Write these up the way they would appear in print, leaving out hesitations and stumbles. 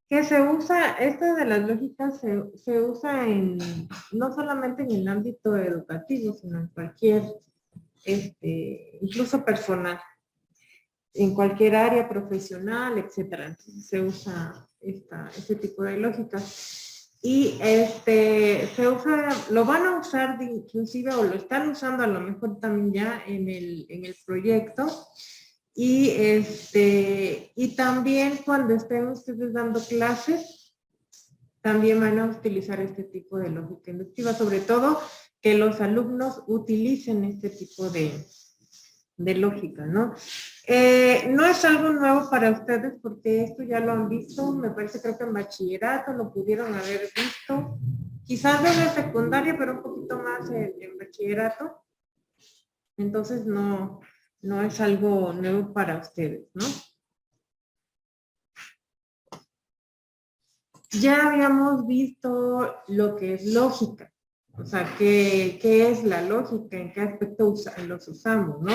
Que se usa, esto de las lógicas se usa no solamente en el ámbito educativo, sino en cualquier, incluso personal, en cualquier área profesional, etcétera. Entonces se usa este tipo de lógicas. Y se usa, lo van a usar inclusive, o lo están usando a lo mejor también ya en el proyecto. Y también cuando estén ustedes dando clases, también van a utilizar este tipo de lógica inductiva, sobre todo que los alumnos utilicen este tipo de lógica, ¿no? No es algo nuevo para ustedes porque esto ya lo han visto, me parece, creo que en bachillerato lo pudieron haber visto, quizás en la secundaria, pero un poquito más en bachillerato. Entonces no es algo nuevo para ustedes, ¿no? Ya habíamos visto lo que es lógica, o sea, qué es la lógica, en qué aspecto los usamos, ¿no?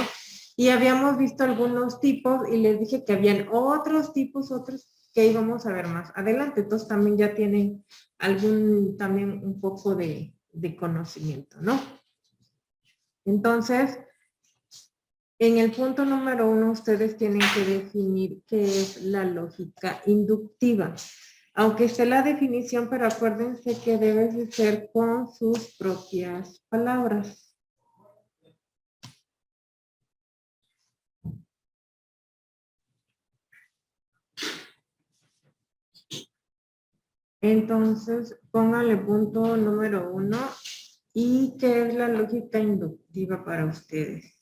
Y habíamos visto algunos tipos y les dije que habían otros tipos, otros que íbamos a ver más adelante. Entonces también ya tienen también un poco de conocimiento, ¿no? Entonces, en el punto número 1, ustedes tienen que definir qué es la lógica inductiva. Aunque esté la definición, pero acuérdense que debe de ser con sus propias palabras. Entonces, póngale punto número 1 y qué es la lógica inductiva para ustedes.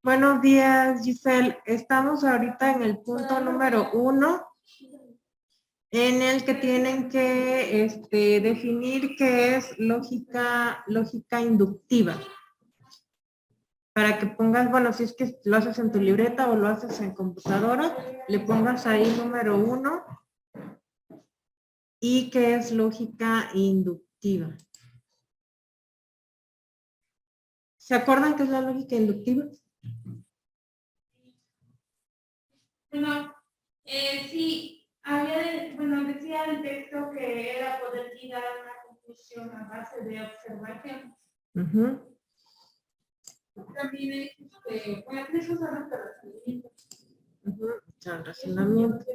Buenos días, Giselle. Estamos ahorita en el punto número 1, en el que tienen que definir qué es lógica inductiva. Para que pongas, bueno, si es que lo haces en tu libreta o lo haces en computadora, le pongas ahí número 1 y qué es lógica inductiva. ¿Se acuerdan qué es la lógica inductiva? Bueno, sí, decía el texto que era poder llegar a una conclusión a base de observación. También bueno, eso son los razonamientos. Son razonamientos.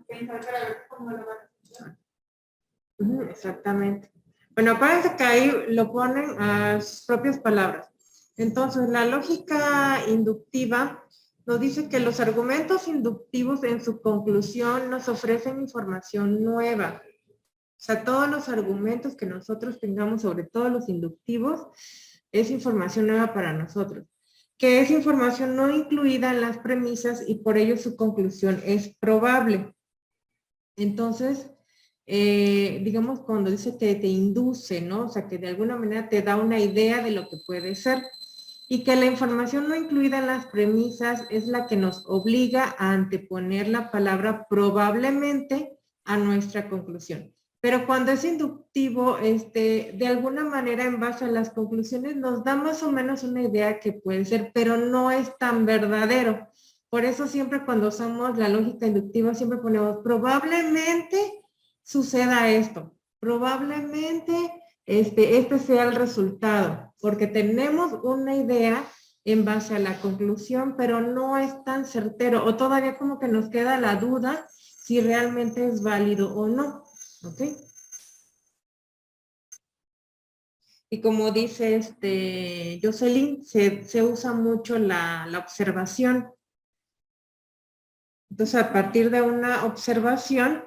Pensar para ver cómo lo van a hacer. Exactamente. Bueno, acuérdense que ahí lo ponen a sus propias palabras. Entonces, la lógica inductiva nos dice que los argumentos inductivos en su conclusión nos ofrecen información nueva. O sea, todos los argumentos que nosotros tengamos, sobre todo los inductivos, es información nueva para nosotros, que es información no incluida en las premisas y por ello su conclusión es probable. Entonces, digamos, cuando dice que te induce, ¿no? O sea, que de alguna manera te da una idea de lo que puede ser y que la información no incluida en las premisas es la que nos obliga a anteponer la palabra probablemente a nuestra conclusión. Pero cuando es inductivo, de alguna manera en base a las conclusiones nos da más o menos una idea que puede ser, pero no es tan verdadero. Por eso siempre cuando usamos la lógica inductiva siempre ponemos probablemente suceda esto, probablemente este sea el resultado, porque tenemos una idea en base a la conclusión, pero no es tan certero, o todavía como que nos queda la duda si realmente es válido o no, ¿ok? Y como dice Jocelyn, se usa mucho la observación. Entonces, a partir de una observación,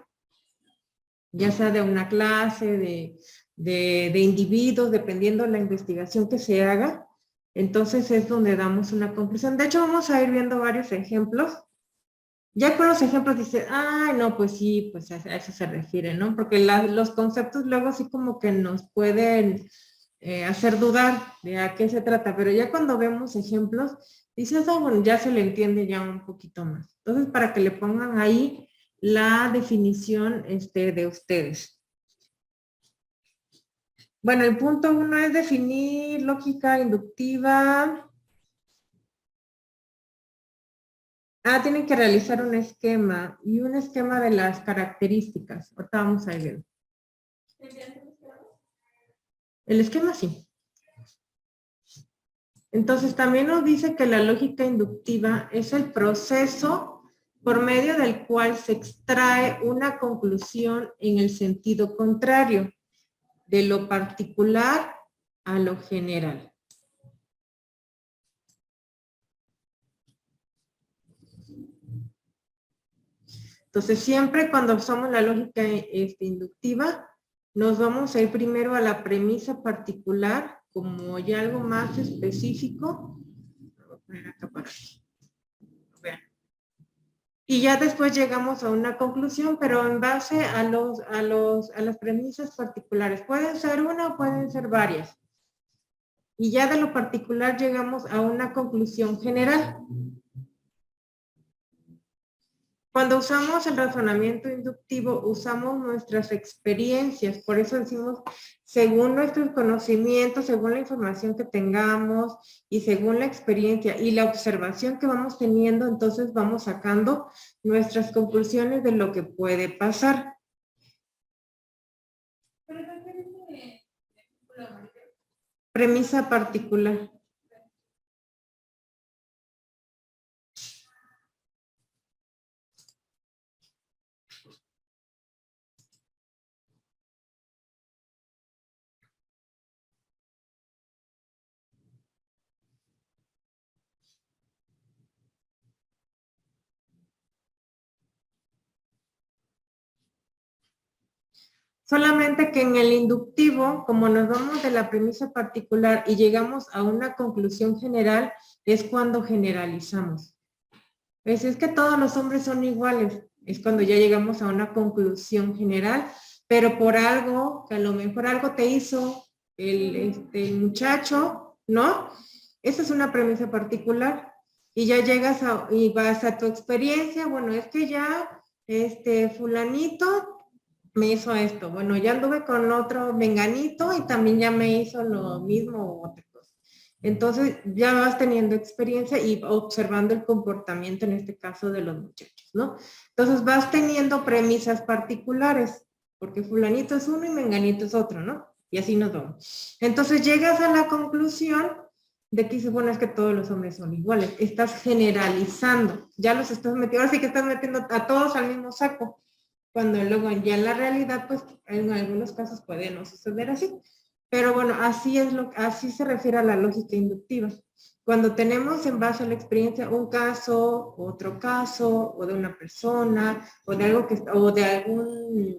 ya sea de una clase, de individuos, dependiendo de la investigación que se haga, entonces es donde damos una conclusión. De hecho, vamos a ir viendo varios ejemplos. Ya con los ejemplos dice, ah, no, pues sí, pues a eso se refiere, ¿no? Porque los conceptos luego sí como que nos pueden hacer dudar de a qué se trata, pero ya cuando vemos ejemplos, dices, ah, bueno, ya se le entiende ya un poquito más. Entonces, para que le pongan ahí la definición de ustedes. Bueno, el punto 1 es definir lógica inductiva. Tienen que realizar un esquema y un esquema de las características. Ahorita vamos a ver. El esquema sí. Entonces también nos dice que la lógica inductiva es el proceso por medio del cual se extrae una conclusión en el sentido contrario, de lo particular a lo general. Entonces, siempre cuando usamos la lógica inductiva, nos vamos a ir primero a la premisa particular, como ya algo más específico. Voy a poner acá para aquí. Vean. Y ya después llegamos a una conclusión, pero en base a las premisas particulares. Pueden ser una o pueden ser varias. Y ya de lo particular llegamos a una conclusión general. Cuando usamos el razonamiento inductivo, usamos nuestras experiencias, por eso decimos, según nuestros conocimientos, según la información que tengamos y según la experiencia y la observación que vamos teniendo, entonces vamos sacando nuestras conclusiones de lo que puede pasar. Premisa particular. Solamente que en el inductivo, como nos vamos de la premisa particular y llegamos a una conclusión general, es cuando generalizamos. Es que todos los hombres son iguales. Es cuando ya llegamos a una conclusión general, pero por algo, que a lo mejor algo te hizo el muchacho, ¿no? Esa es una premisa particular. Y ya llegas y vas a tu experiencia, bueno, es que ya fulanito me hizo esto. Bueno, ya anduve con otro menganito y también ya me hizo lo mismo o otra cosa. Entonces ya vas teniendo experiencia y observando el comportamiento, en este caso, de los muchachos, ¿no? Entonces vas teniendo premisas particulares, porque fulanito es uno y menganito es otro, ¿no? Y así nos vamos. Entonces llegas a la conclusión de que dices, bueno, es que todos los hombres son iguales. Estás generalizando, ya los estás metiendo, ahora sí que estás metiendo a todos al mismo saco, cuando luego ya en la realidad, pues en algunos casos puede no suceder así. Pero bueno, así se refiere a la lógica inductiva. Cuando tenemos en base a la experiencia un caso, otro caso, o de una persona, o de algo o de algún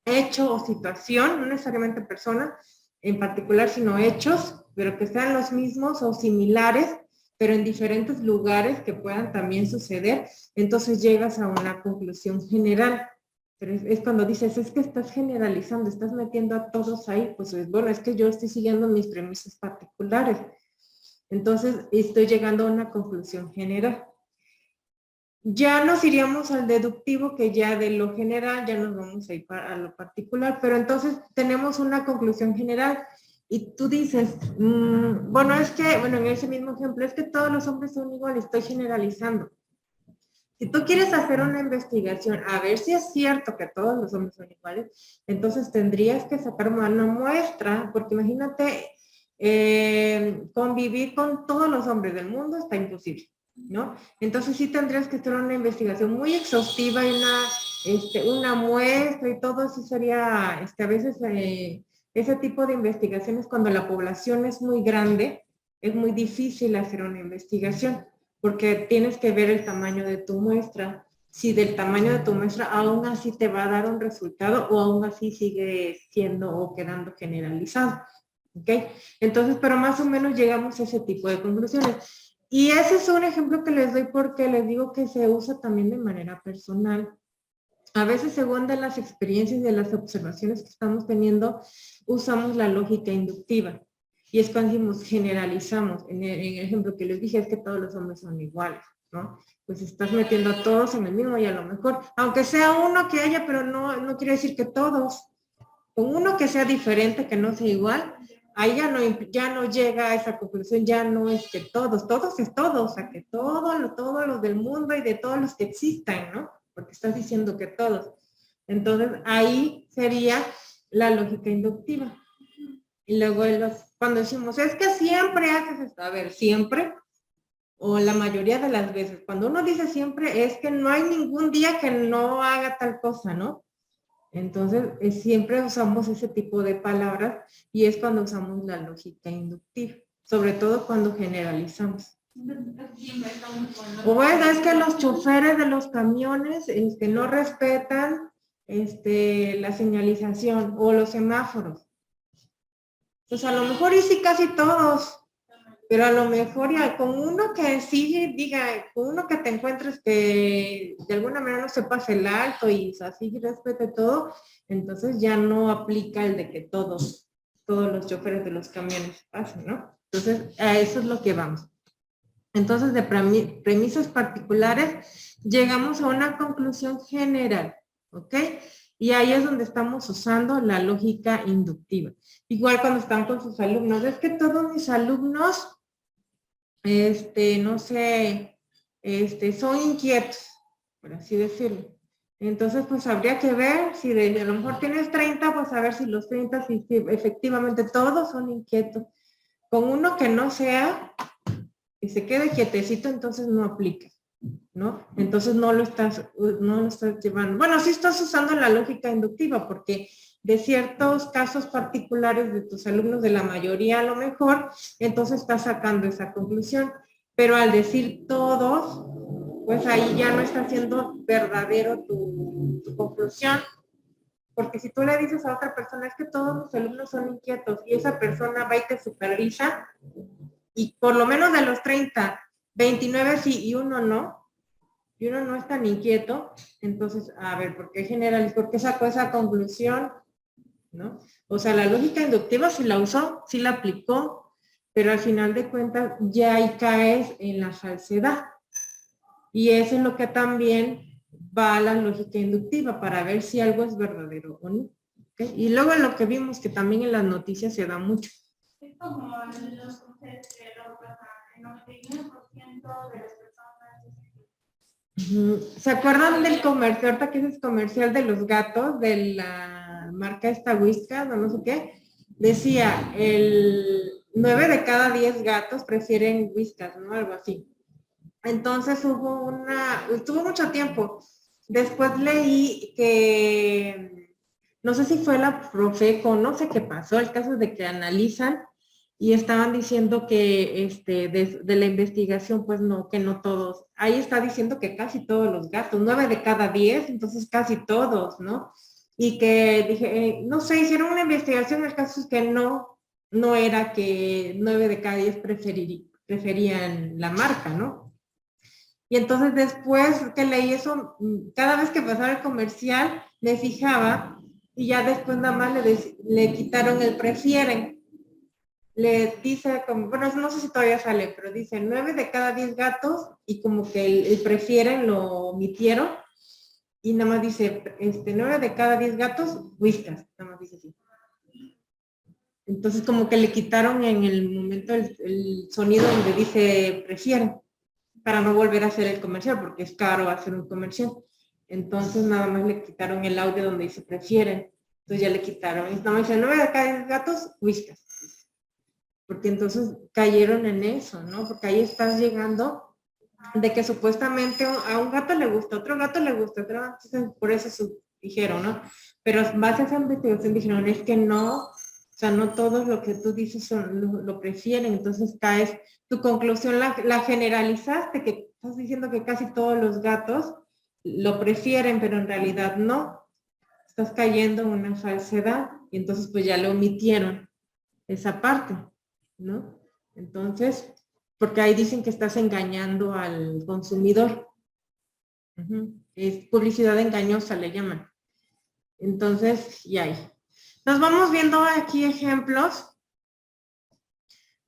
hecho o situación, no necesariamente persona en particular, sino hechos, pero que sean los mismos o similares, pero en diferentes lugares que puedan también suceder, entonces llegas a una conclusión general. Pero es cuando dices, es que estás generalizando, estás metiendo a todos ahí, pues bueno, es que yo estoy siguiendo mis premisas particulares. Entonces estoy llegando a una conclusión general. Ya nos iríamos al deductivo, que ya de lo general ya nos vamos a ir a lo particular, pero entonces tenemos una conclusión general y tú dices, bueno, en ese mismo ejemplo, es que todos los hombres son iguales, estoy generalizando. Si tú quieres hacer una investigación a ver si es cierto que todos los hombres son iguales, entonces tendrías que sacar una muestra, porque imagínate, convivir con todos los hombres del mundo está imposible, ¿no? Entonces sí tendrías que hacer una investigación muy exhaustiva y una muestra y todo, sí sería, a veces ese tipo de investigaciones cuando la población es muy grande, es muy difícil hacer una investigación, porque tienes que ver el tamaño de tu muestra. Si del tamaño de tu muestra aún así te va a dar un resultado o aún así sigue siendo o quedando generalizado. ¿Ok? Entonces, pero más o menos llegamos a ese tipo de conclusiones. Y ese es un ejemplo que les doy porque les digo que se usa también de manera personal. A veces, según de las experiencias y de las observaciones que estamos teniendo, usamos la lógica inductiva. Y es cuando decimos, generalizamos. En el ejemplo que les dije, es que todos los hombres son iguales, ¿no? Pues estás metiendo a todos en el mismo y a lo mejor, aunque sea uno que haya, pero no quiere decir que todos. Con uno que sea diferente, que no sea igual, ahí ya no llega a esa conclusión, ya no es que todos es todos, o sea, que todos los del mundo y de todos los que existan, ¿no? Porque estás diciendo que todos. Entonces, ahí sería la lógica inductiva. Y luego cuando decimos, es que siempre haces esto, a ver, siempre, o la mayoría de las veces, cuando uno dice siempre, es que no hay ningún día que no haga tal cosa, ¿no? Entonces, siempre usamos ese tipo de palabras y es cuando usamos la lógica inductiva, sobre todo cuando generalizamos. O bueno, es que los choferes de los camiones no respetan la señalización o los semáforos. Pues a lo mejor y sí casi todos, pero a lo mejor ya con uno que sí diga, con uno que te encuentres que de alguna manera no se pase el alto y así respete todo, entonces ya no aplica el de que todos los choferes de los camiones pasen, ¿no? Entonces, a eso es lo que vamos. Entonces, de premisas particulares, llegamos a una conclusión general, ¿ok? Y ahí es donde estamos usando la lógica inductiva. Igual cuando están con sus alumnos, es que todos mis alumnos, no sé, son inquietos, por así decirlo. Entonces, pues habría que ver si a lo mejor tienes 30, pues a ver si los 30, si efectivamente todos son inquietos. Con uno que no sea, que se quede quietecito, entonces no aplica, ¿no? Entonces no lo estás llevando. Bueno, sí estás usando la lógica inductiva, porque de ciertos casos particulares de tus alumnos, de la mayoría a lo mejor, entonces estás sacando esa conclusión. Pero al decir todos, pues ahí ya no está siendo verdadero tu conclusión. Porque si tú le dices a otra persona, es que todos los alumnos son inquietos, y esa persona va y te supervisa, y por lo menos de los 30, 29 sí y uno no es tan inquieto, entonces, a ver, ¿por qué generaliza? ¿Por qué sacó esa conclusión? ¿No? O sea, la lógica inductiva sí la usó, sí la aplicó, pero al final de cuentas ya ahí caes en la falsedad. Y eso es lo que también va a la lógica inductiva, para ver si algo es verdadero o no. ¿Okay? Y luego lo que vimos que también en las noticias se da mucho. Es como los conceptos que lo pasan, el 99% de las personas. ¿Se acuerdan del comercial, ahorita que es comercial de los gatos, de la marca esta Whiskas o no sé qué? Decía, el 9 de cada 10 gatos prefieren Whiskas, ¿no? Algo así. Entonces estuvo mucho tiempo. Después leí que, no sé si fue la Profeco, no sé qué pasó, el caso de que analizan y estaban diciendo que de la investigación, pues no, que no todos. Ahí está diciendo que casi todos los gatos, 9 de cada 10, entonces casi todos, ¿no? Y que dije, no sé, hicieron una investigación, el caso es que no era que 9 de cada 10 preferían la marca, ¿no? Y entonces después que leí eso, cada vez que pasaba el comercial, me fijaba y ya después nada más le quitaron el prefieren. Le dice, como, bueno, no sé si todavía sale, pero dice 9 de cada 10 gatos y como que el prefieren lo omitieron y nada más dice 9 de cada 10 gatos, Whiskas, nada más dice así. Entonces como que le quitaron en el momento el sonido donde dice prefieren, para no volver a hacer el comercial, porque es caro hacer un comercial. Entonces nada más le quitaron el audio donde dice prefieren. Entonces ya le quitaron. Y nada más dice 9 de cada 10 gatos, Whiskas. Porque entonces cayeron en eso, ¿no? Porque ahí estás llegando de que supuestamente a un gato le gusta, a otro gato le gusta, entonces por eso dijeron, ¿no? Pero base a esa investigación dijeron, es que no, o sea, no todos lo que tú dices lo prefieren, entonces caes, tu conclusión la generalizaste, que estás diciendo que casi todos los gatos lo prefieren, pero en realidad no, estás cayendo en una falsedad, y entonces pues ya lo omitieron, esa parte, ¿no? Entonces, porque ahí dicen que estás engañando al consumidor. Es publicidad engañosa, le llaman. Entonces, y ahí. Nos vamos viendo aquí ejemplos.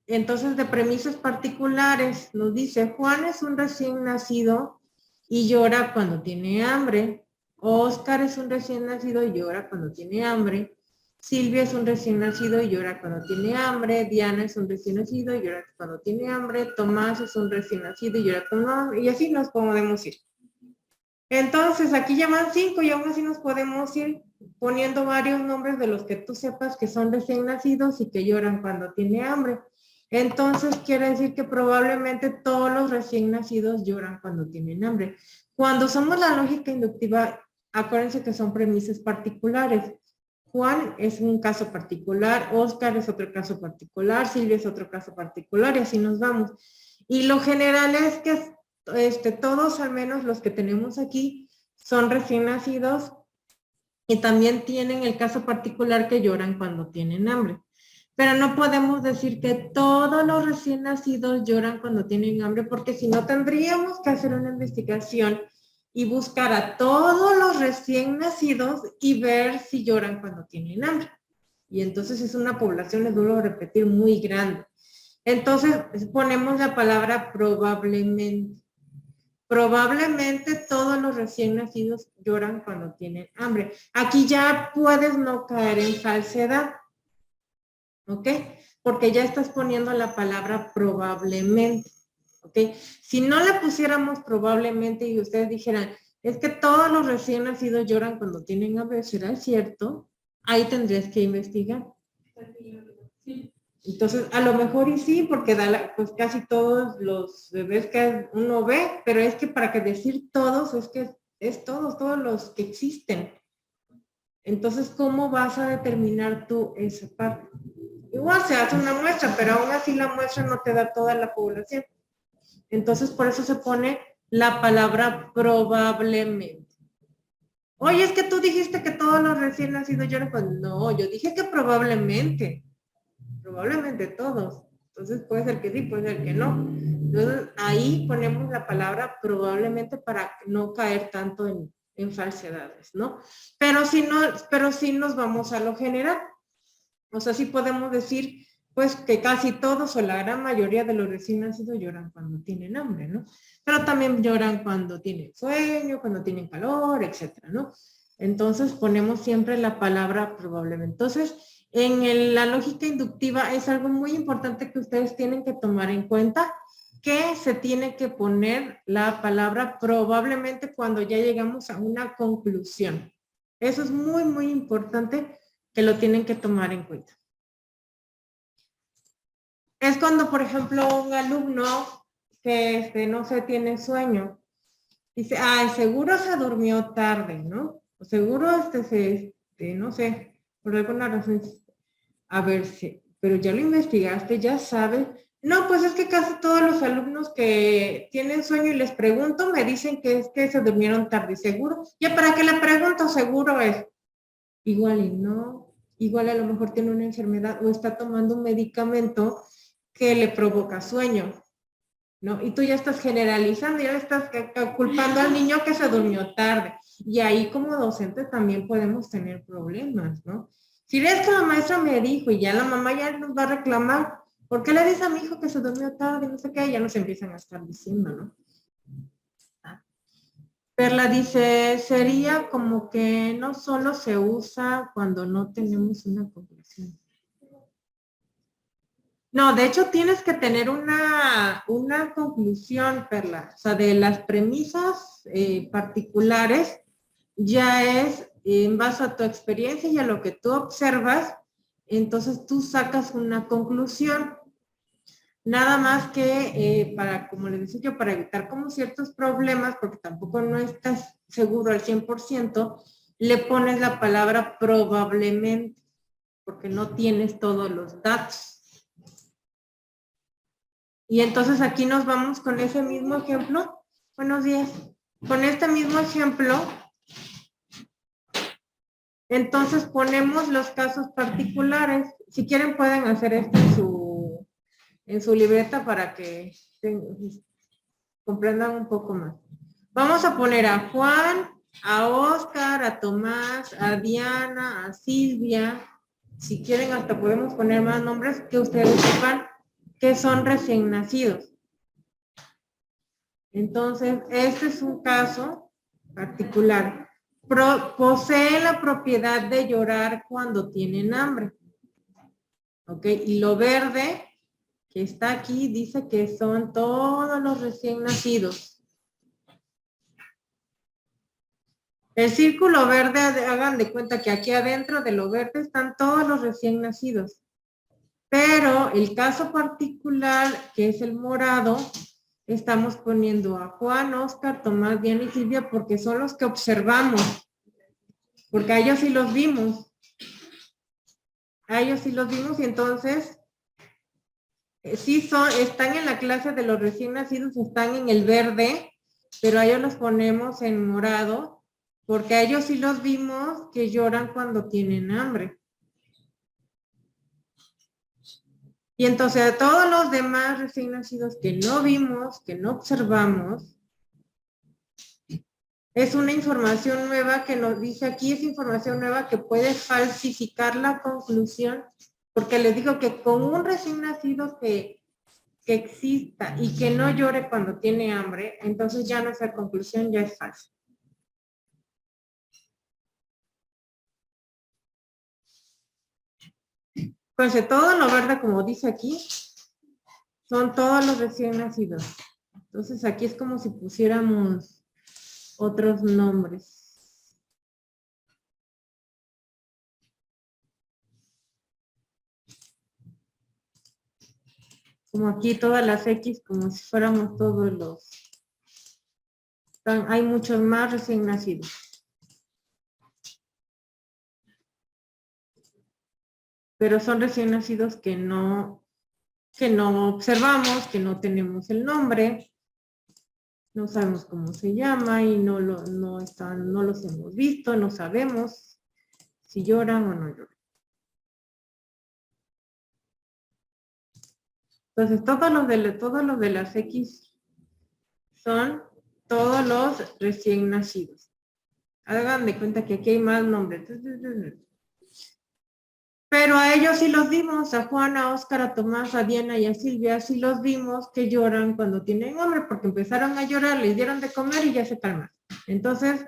Entonces, de premisas particulares, nos dice, Juan es un recién nacido y llora cuando tiene hambre. Oscar es un recién nacido y llora cuando tiene hambre. Silvia es un recién nacido y llora cuando tiene hambre. Diana es un recién nacido y llora cuando tiene hambre. Tomás es un recién nacido y llora cuando hambre. Y así nos podemos ir. Entonces, aquí ya van 5 y aún así nos podemos ir poniendo varios nombres de los que tú sepas que son recién nacidos y que lloran cuando tiene hambre. Entonces, quiere decir que probablemente todos los recién nacidos lloran cuando tienen hambre. Cuando usamos la lógica inductiva, acuérdense que son premisas particulares. Juan es un caso particular, Oscar es otro caso particular, Silvia es otro caso particular y así nos vamos. Y lo general es que todos, al menos los que tenemos aquí, son recién nacidos y también tienen el caso particular que lloran cuando tienen hambre. Pero no podemos decir que todos los recién nacidos lloran cuando tienen hambre, porque si no tendríamos que hacer una investigación y buscar a todos los recién nacidos y ver si lloran cuando tienen hambre. Y entonces es una población, les vuelvo a repetir, muy grande. Entonces ponemos la palabra probablemente. Probablemente todos los recién nacidos lloran cuando tienen hambre. Aquí ya puedes no caer en falsedad. ¿Ok? Porque ya estás poniendo la palabra probablemente. ¿Ok? Si no le pusiéramos probablemente y ustedes dijeran, es que todos los recién nacidos lloran cuando tienen hambre, ¿será cierto? Ahí tendrías que investigar. Entonces, a lo mejor y sí, porque pues casi todos los bebés que uno ve, pero es que para que decir todos, es que es todos los que existen. Entonces, ¿cómo vas a determinar tú esa parte? Igual se hace una muestra, pero aún así la muestra no te da toda la población. Entonces, por eso se pone la palabra probablemente. Oye, es que tú dijiste que todos los recién nacidos lloran cuando... No, yo dije que probablemente todos. Entonces puede ser que sí, puede ser que no. Entonces ahí ponemos la palabra probablemente para no caer tanto en falsedades, ¿no? Pero sí nos vamos a lo general. O sea, sí podemos decir, pues, que casi todos o la gran mayoría de los recién nacidos lloran cuando tienen hambre, ¿no? Pero también lloran cuando tienen sueño, cuando tienen calor, etcétera, ¿no? Entonces ponemos siempre la palabra probablemente. Entonces, la lógica inductiva es algo muy importante que ustedes tienen que tomar en cuenta, que se tiene que poner la palabra probablemente cuando ya llegamos a una conclusión. Eso es muy, muy importante que lo tienen que tomar en cuenta. Es cuando, por ejemplo, un alumno que no sé, tiene sueño, dice, ay, seguro se durmió tarde, ¿no? O seguro no sé, por alguna razón, a ver si, pero ya lo investigaste, ya sabes. No, pues es que casi todos los alumnos que tienen sueño y les pregunto, me dicen que es que se durmieron tarde, seguro. Ya para qué le pregunto, seguro es. Igual y no, igual a lo mejor tiene una enfermedad o está tomando un medicamento que le provoca sueño, ¿no? Y tú ya estás generalizando, ya le estás culpando al niño que se durmió tarde. Y ahí como docentes también podemos tener problemas, ¿no? Si ves que la maestra me dijo y ya la mamá ya nos va a reclamar, ¿por qué le dices a mi hijo que se durmió tarde? No sé qué, ya nos empiezan a estar diciendo, ¿no? Perla dice, sería como que no solo se usa cuando no tenemos una conclusión. No, de hecho tienes que tener una conclusión, Perla. O sea, de las premisas particulares ya es en base a tu experiencia y a lo que tú observas, entonces tú sacas una conclusión. Nada más que como les decía yo, para evitar como ciertos problemas, porque tampoco no estás seguro al 100%, le pones la palabra probablemente, porque no tienes todos los datos. Y entonces aquí nos vamos con ese mismo ejemplo. Buenos días. Con este mismo ejemplo, entonces ponemos los casos particulares. Si quieren pueden hacer esto en su libreta para que comprendan un poco más. Vamos a poner a Juan, a Oscar, a Tomás, a Diana, a Silvia. Si quieren hasta podemos poner más nombres que ustedes sepan que son recién nacidos. Entonces, este es un caso particular. Posee la propiedad de llorar cuando tienen hambre. ¿Ok? Y lo verde que está aquí dice que son todos los recién nacidos. El círculo verde, hagan de cuenta que aquí adentro de lo verde están todos los recién nacidos. Pero el caso particular, que es el morado, estamos poniendo a Juan, Oscar, Tomás, Diana y Silvia porque son los que observamos. Porque a ellos sí los vimos. A ellos sí los vimos y entonces sí están en la clase de los recién nacidos, están en el verde, pero a ellos los ponemos en morado porque a ellos sí los vimos que lloran cuando tienen hambre. Y entonces a todos los demás recién nacidos que no vimos, que no observamos, es una información nueva que nos dice aquí, es información nueva que puede falsificar la conclusión, porque les digo que con un recién nacido que exista y que no llore cuando tiene hambre, entonces ya nuestra conclusión ya es falsa. Pues todo lo verde, como dice aquí, son todos los recién nacidos. Entonces aquí es como si pusiéramos otros nombres. Como aquí todas las X, como si fuéramos todos los... Hay muchos más recién nacidos. Pero son recién nacidos que no observamos, que no tenemos el nombre. No sabemos cómo se llama y no los hemos visto, no sabemos si lloran o no lloran. Entonces, todos los de las X son todos los recién nacidos. Hagan de cuenta que aquí hay más nombres. Pero a ellos sí los vimos, a Juana, a Óscar, a Tomás, a Diana y a Silvia, sí los vimos que lloran cuando tienen hambre, porque empezaron a llorar, les dieron de comer y ya se calman. Entonces,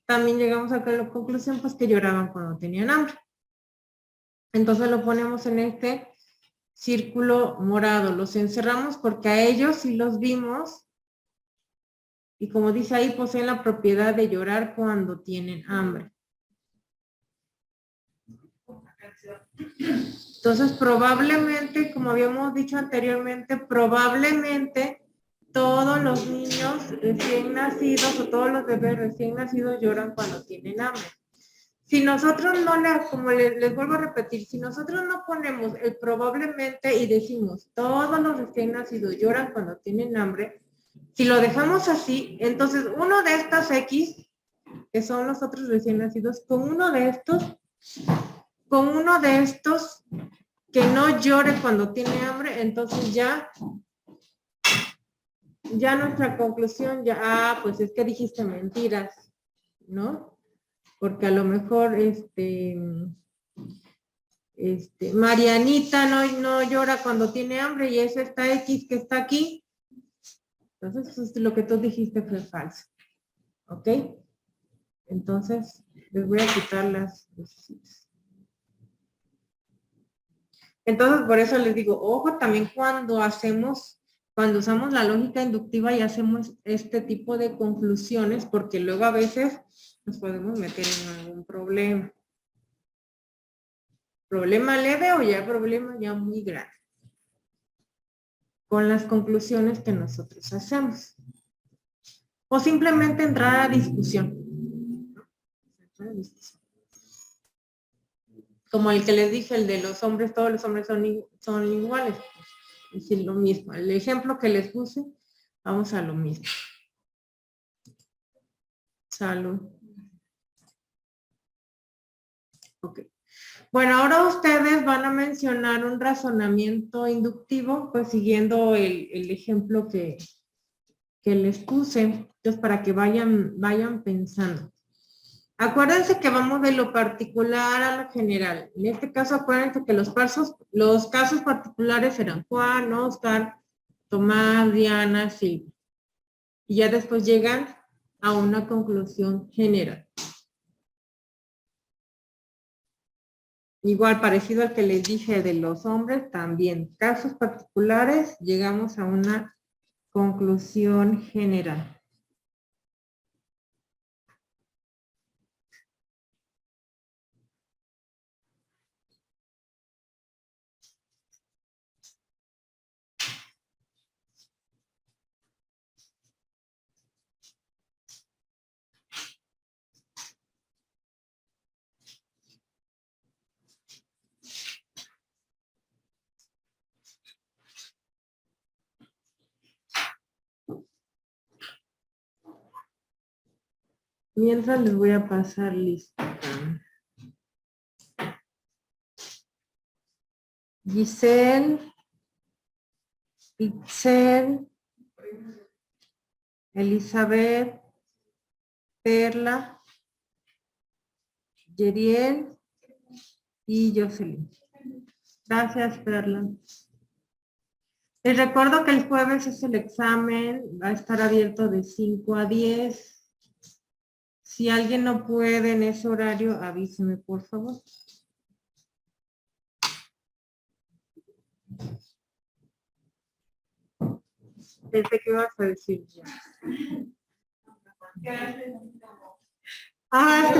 también llegamos a la conclusión, pues, que lloraban cuando tenían hambre. Entonces lo ponemos en este círculo morado, los encerramos porque a ellos sí los vimos, y como dice ahí, poseen la propiedad de llorar cuando tienen hambre. Entonces, probablemente, como habíamos dicho anteriormente, probablemente todos los niños recién nacidos o todos los bebés recién nacidos lloran cuando tienen hambre. Si nosotros no, como les vuelvo a repetir, si nosotros no ponemos el probablemente y decimos todos los recién nacidos lloran cuando tienen hambre, si lo dejamos así, entonces uno de estas X, que son los otros recién nacidos, con uno de estos que no llore cuando tiene hambre, entonces ya nuestra conclusión pues es que dijiste mentiras, ¿no? Porque a lo mejor Marianita no llora cuando tiene hambre y es esta X que está aquí. Entonces, lo que tú dijiste fue falso. ¿Ok? Entonces, les voy a quitar las lucecitas. Entonces, por eso les digo, ojo también cuando usamos la lógica inductiva y hacemos este tipo de conclusiones, porque luego a veces nos podemos meter en algún problema. Problema leve o ya problema ya muy grande. Con las conclusiones que nosotros hacemos. O simplemente entrar a discusión. Como el que les dije, el de los hombres, todos los hombres son iguales. Es decir, lo mismo. El ejemplo que les puse, vamos a lo mismo. Salud. Ok. Bueno, ahora ustedes van a mencionar un razonamiento inductivo, pues siguiendo el ejemplo que les puse, entonces para que vayan pensando. Acuérdense que vamos de lo particular a lo general. En este caso, acuérdense que los casos particulares eran Juan, Óscar, Tomás, Diana, Silvia. Y ya después llegan a una conclusión general. Igual, parecido al que les dije de los hombres, también casos particulares, llegamos a una conclusión general. Mientras les voy a pasar lista. Giselle, Itzel, Elizabeth, Perla, Yeriel y Jocelyn. Gracias, Perla. Les recuerdo que el jueves es el examen, va a estar abierto de 5 a 10. Si alguien no puede en ese horario, avíseme, por favor. Pensé que ibas a decir ya.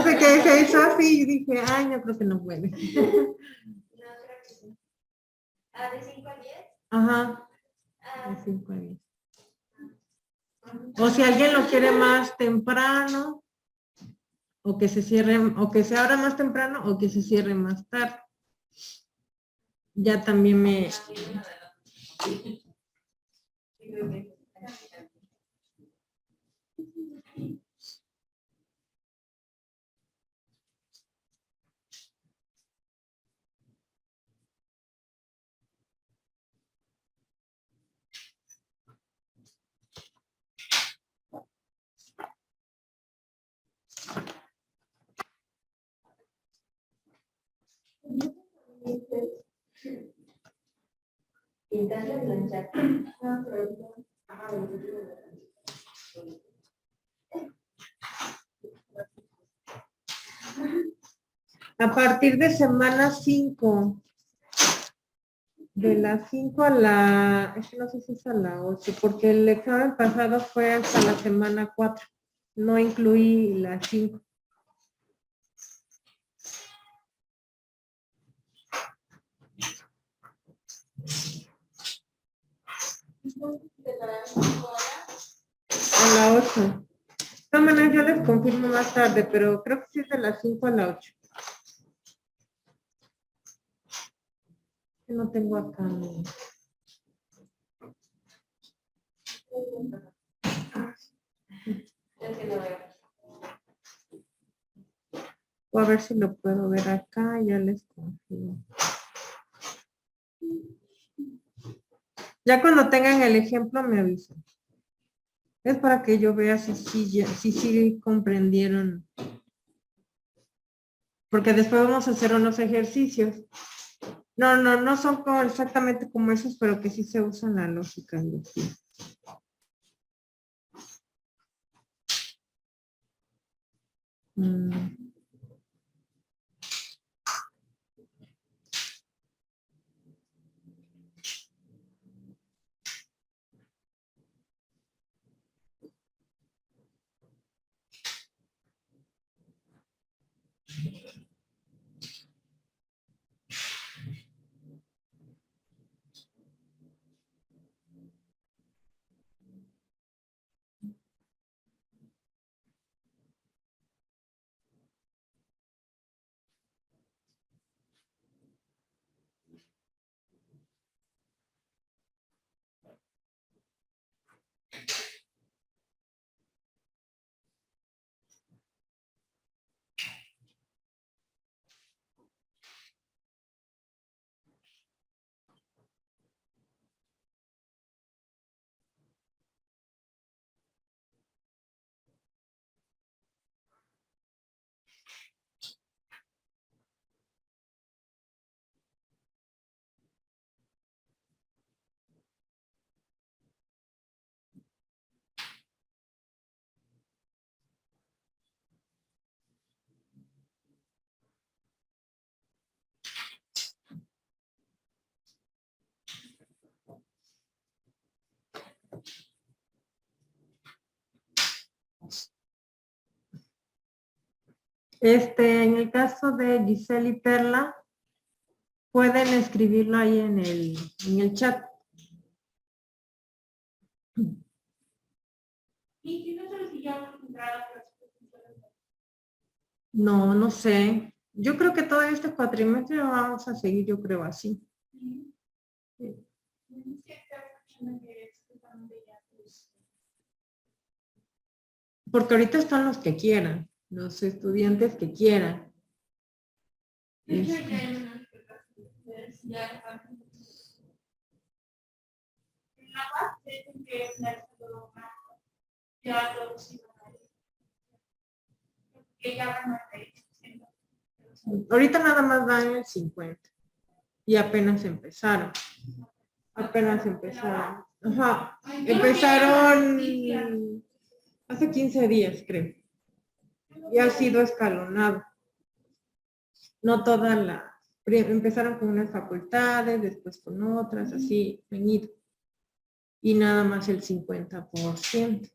Es que se hizo así y dije, ay, no creo que no puede. ¿De 5 a 10? Ajá. De 5 a 10. O si alguien lo quiere más temprano, o que se cierre, o que se abra más temprano, o que se cierre más tarde. Ya también me... Pintando y planchar. A partir de semana 5, de las 5 a la, es que no sé si es a la 8, porque el examen pasado fue hasta la semana 4, no incluí las 5. A la 8. De todas maneras, yo les confirmo más tarde, pero creo que sí es de las 5 a la 8. No tengo acá mi... O a ver si lo puedo ver acá, ya les confirmo. Ya cuando tengan el ejemplo me avisan. Es para que yo vea si sí comprendieron. Porque después vamos a hacer unos ejercicios. No son exactamente como esos, pero que sí se usan la lógica inductiva. En el caso de Giselle y Perla, pueden escribirlo ahí en el chat. Y si no se los ya entrada, No sé. Yo creo que todo este cuatrimestre lo vamos a seguir, yo creo así. Sí. Porque ahorita están los que quieran, los estudiantes que quieran. Ahorita nada más dan el 50 y apenas empezaron. Apenas empezaron. Ajá. Empezaron hace 15 días, creo. Y ha sido escalonado. No todas las. Empezaron con unas facultades, después con otras, así, venido. Y nada más el 50%.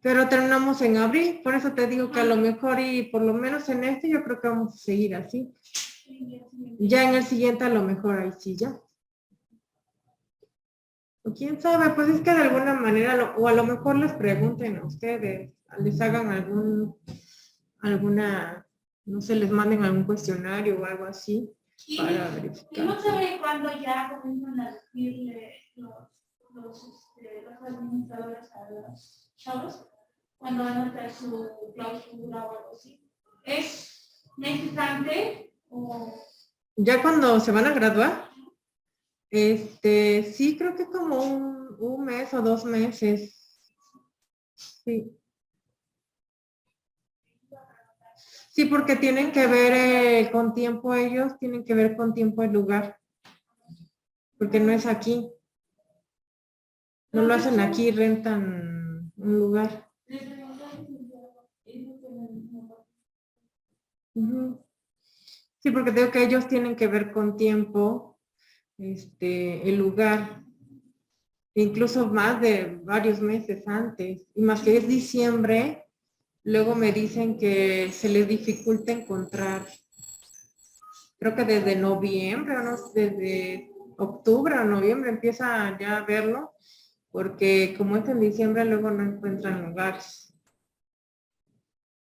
Pero terminamos en abril, por eso te digo que a lo mejor y por lo menos en este yo creo que vamos a seguir así. Ya en el siguiente a lo mejor ahí sí ya. O quién sabe, pues es que de alguna manera, o a lo mejor les pregunten a ustedes, les hagan alguna, no sé, les manden algún cuestionario o algo así para verificar. Y no sabe cuándo ya comienzan a decirle los administradores a los chavos, cuando van a traer su clausura o algo así. ¿Es necesario o...? Ya cuando se van a graduar, sí, creo que como un mes o 2 meses. Sí. Sí, porque tienen que ver con tiempo ellos, tienen que ver con tiempo el lugar, porque no es aquí. No lo hacen aquí, rentan un lugar. Ujú. Sí, porque tengo que ellos tienen que ver con tiempo, el lugar, incluso más de varios meses antes. Y más que es diciembre, luego me dicen que se les dificulta encontrar, creo que desde noviembre, o no, desde octubre o noviembre empieza ya a verlo, porque como es en diciembre, luego no encuentran lugares.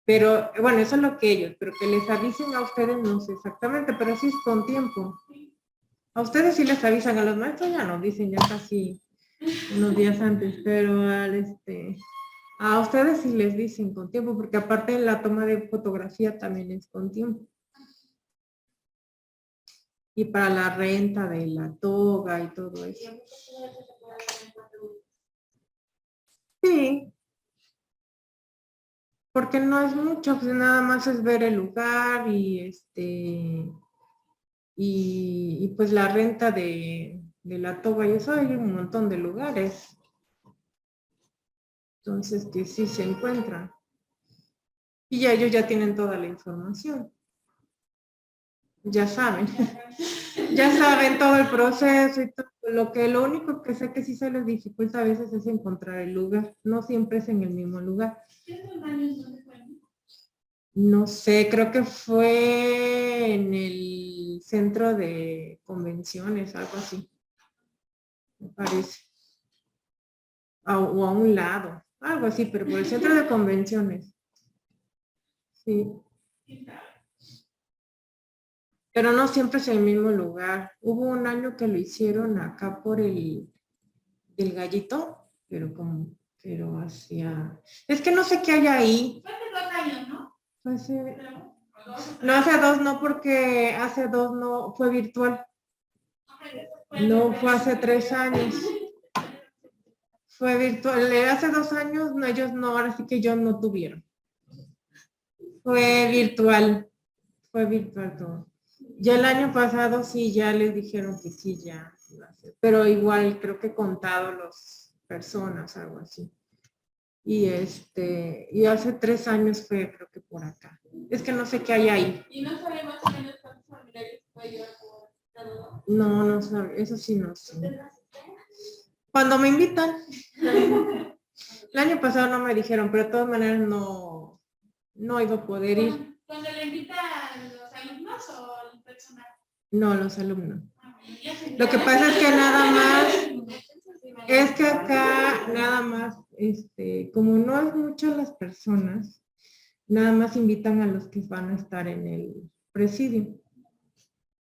Pero bueno, eso es lo que ellos, pero que les avisen a ustedes no sé exactamente, pero sí es con tiempo. A ustedes sí les avisan, a los maestros ya nos dicen ya casi unos días antes, pero a ustedes sí les dicen con tiempo, porque aparte la toma de fotografía también es con tiempo. Y para la renta de la toga y todo eso. Sí, porque no es mucho, pues nada más es ver el lugar y pues la renta de la toga y eso hay un montón de lugares. Entonces que sí se encuentran. Y ya ellos ya tienen toda la información. Ya saben. Ya saben todo el proceso y todo. Lo único que sé que sí se les dificulta a veces es encontrar el lugar. No siempre es en el mismo lugar. No sé, creo que fue en el centro de convenciones, algo así, me parece. O a un lado, algo así, pero por el centro de convenciones. Sí. Pero no siempre es el mismo lugar. Hubo un año que lo hicieron acá por el Gallito, pero hacía... Es que no sé qué hay ahí. Fue hace 2 años, ¿no? No, hace 2 no, porque hace 2 no, fue virtual. No, fue hace 3 años. Fue virtual. Hace 2 años, no, ellos no, ahora sí que ellos no tuvieron. Fue virtual todo. Ya el año pasado sí, ya les dijeron que sí, ya iba a ser. Pero igual creo que contado las personas, algo así. Y hace 3 años fue, creo que por acá. Es que no sé qué hay ahí. Y no sabe más o menos cuántos familiares puede llevar por cada uno. No, no sabe, eso sí no sé. Cuando me invitan. El año pasado no me dijeron, pero de todas maneras no iba a poder ir. ¿Cuando le invitan los alumnos o el personal? No, los alumnos. Lo que pasa es que nada más, es que acá nada más, como no es muchas las personas, nada más invitan a los que van a estar en el presidio.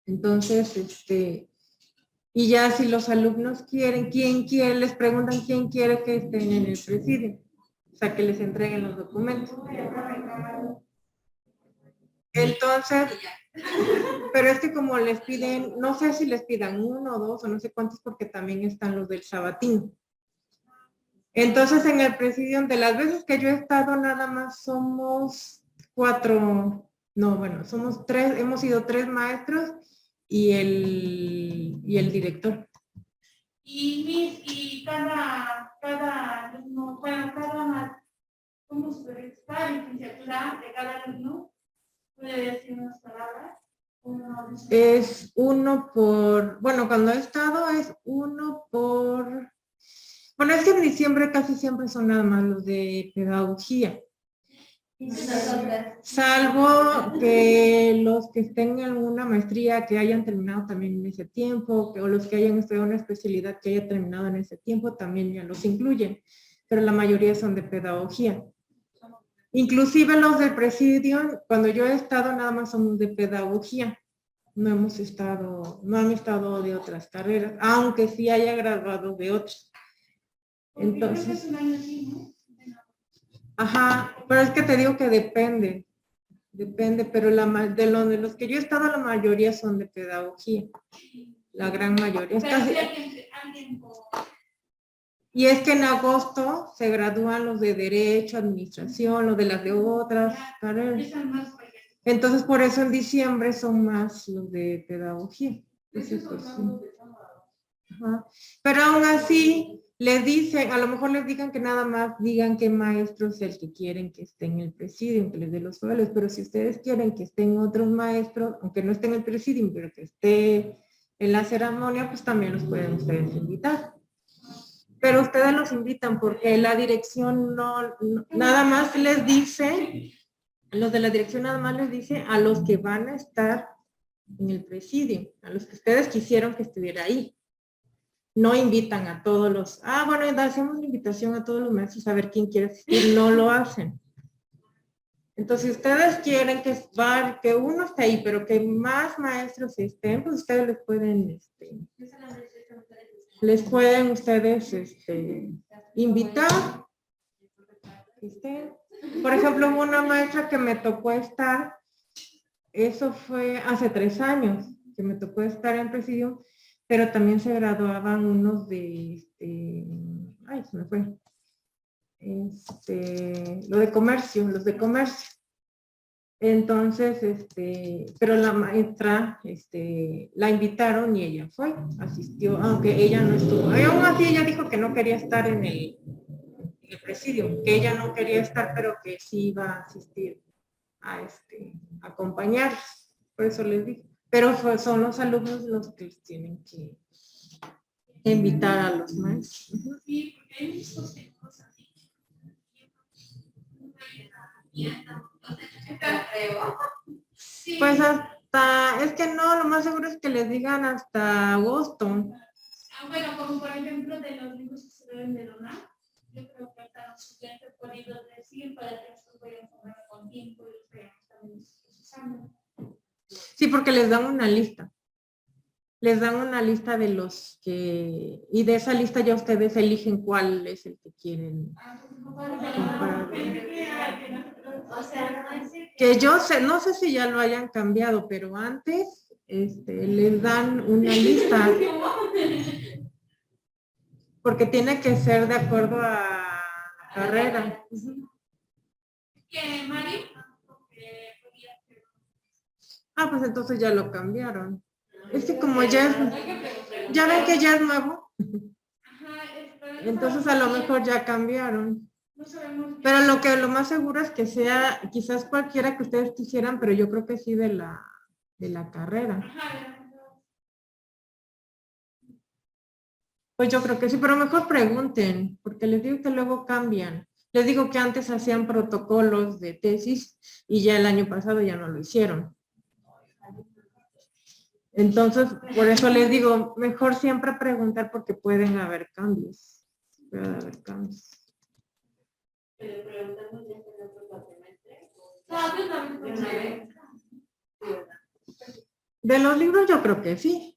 Entonces, y ya si los alumnos quieren, ¿quién quiere? Les preguntan quién quiere que estén en el presidio. O sea, que les entreguen los documentos. Entonces, pero es que como les piden, no sé si les pidan 1 o 2 o no sé cuántos, porque también están los del sabatino. Entonces, en el presidio, de las veces que yo he estado, nada más somos 4, no, bueno, somos 3, hemos sido 3 maestros y el director. Y cada alumno, bueno, ¿cómo se puede decir? Cada licenciatura de cada alumno puede decir unas palabras. Es 1 por, bueno, cuando he estado es 1 por, bueno, es que en diciembre casi siempre son nada más los de pedagogía. Salvo que los que estén en alguna maestría que hayan terminado también en ese tiempo, o los que hayan estudiado una especialidad que haya terminado en ese tiempo, también ya los incluyen, pero la mayoría son de pedagogía. Inclusive los del presidio, cuando yo he estado, nada más son de pedagogía. No han estado de otras carreras, aunque sí haya graduado de otras. Entonces, ajá, pero es que te digo que depende, pero de los que yo he estado, la mayoría son de pedagogía, la gran mayoría. Y es que en agosto se gradúan los de Derecho, Administración, los de las de otras carreras. Entonces, por eso en diciembre son más los de pedagogía. Entonces, pues, sí. Ajá. Pero aún así, les dicen, a lo mejor les digan que nada más digan qué maestro es el que quieren que esté en el presidium, que les dé los suelos, pero si ustedes quieren que estén otros maestros, aunque no esté en el presidium, pero que esté en la ceremonia, pues también los pueden ustedes invitar. Pero ustedes los invitan porque la dirección nada más les dice, los de la dirección nada más les dice a los que van a estar en el presidium, a los que ustedes quisieron que estuviera ahí. No invitan a todos los, bueno, hacemos una invitación a todos los maestros a ver quién quiere asistir, no lo hacen. Entonces, si ustedes quieren que uno esté ahí, pero que más maestros estén, pues ustedes les pueden ustedes invitar. Por ejemplo, hubo una maestra que me tocó estar, eso fue hace 3 años, que me tocó estar en presidio, pero también se graduaban unos de, se me fue, los de comercio. Entonces, pero la maestra, la invitaron y ella fue, asistió, aunque ella no estuvo. Y aún así ella dijo que no quería estar en el presidio, que ella no quería estar, pero que sí iba a asistir a acompañar. Por eso les dije. Pero son los alumnos los que tienen que invitar a los maestros. Sí, porque hay muchos temas así. Sí. Pues hasta, es que no, lo más seguro es que les digan hasta agosto. Bueno, como por ejemplo de los libros que se deben de donar, yo creo que hasta los estudiantes podido decir para que esto vayan a tomar con tiempo y los veamos también usando. Sí, porque les dan una lista. Les dan una lista de los que, y de esa lista ya ustedes eligen cuál es el que quieren comprar. O sea, Que yo sé, no sé si ya lo hayan cambiado, pero antes les dan una lista. Porque tiene que ser de acuerdo a la carrera. que Mari, Pues entonces ya lo cambiaron. Es que como ya ven que ya es nuevo, entonces a lo mejor ya cambiaron. Pero lo más seguro es que sea quizás cualquiera que ustedes quisieran, pero yo creo que sí de la carrera. Pues yo creo que sí, pero mejor pregunten, porque les digo que luego cambian. Les digo que antes hacían protocolos de tesis y ya el año pasado ya no lo hicieron. Entonces, por eso les digo, mejor siempre preguntar porque pueden haber cambios. Puede haber cambios. Pero preguntamos ya en el otro cuatrimestre. De los libros yo creo que sí.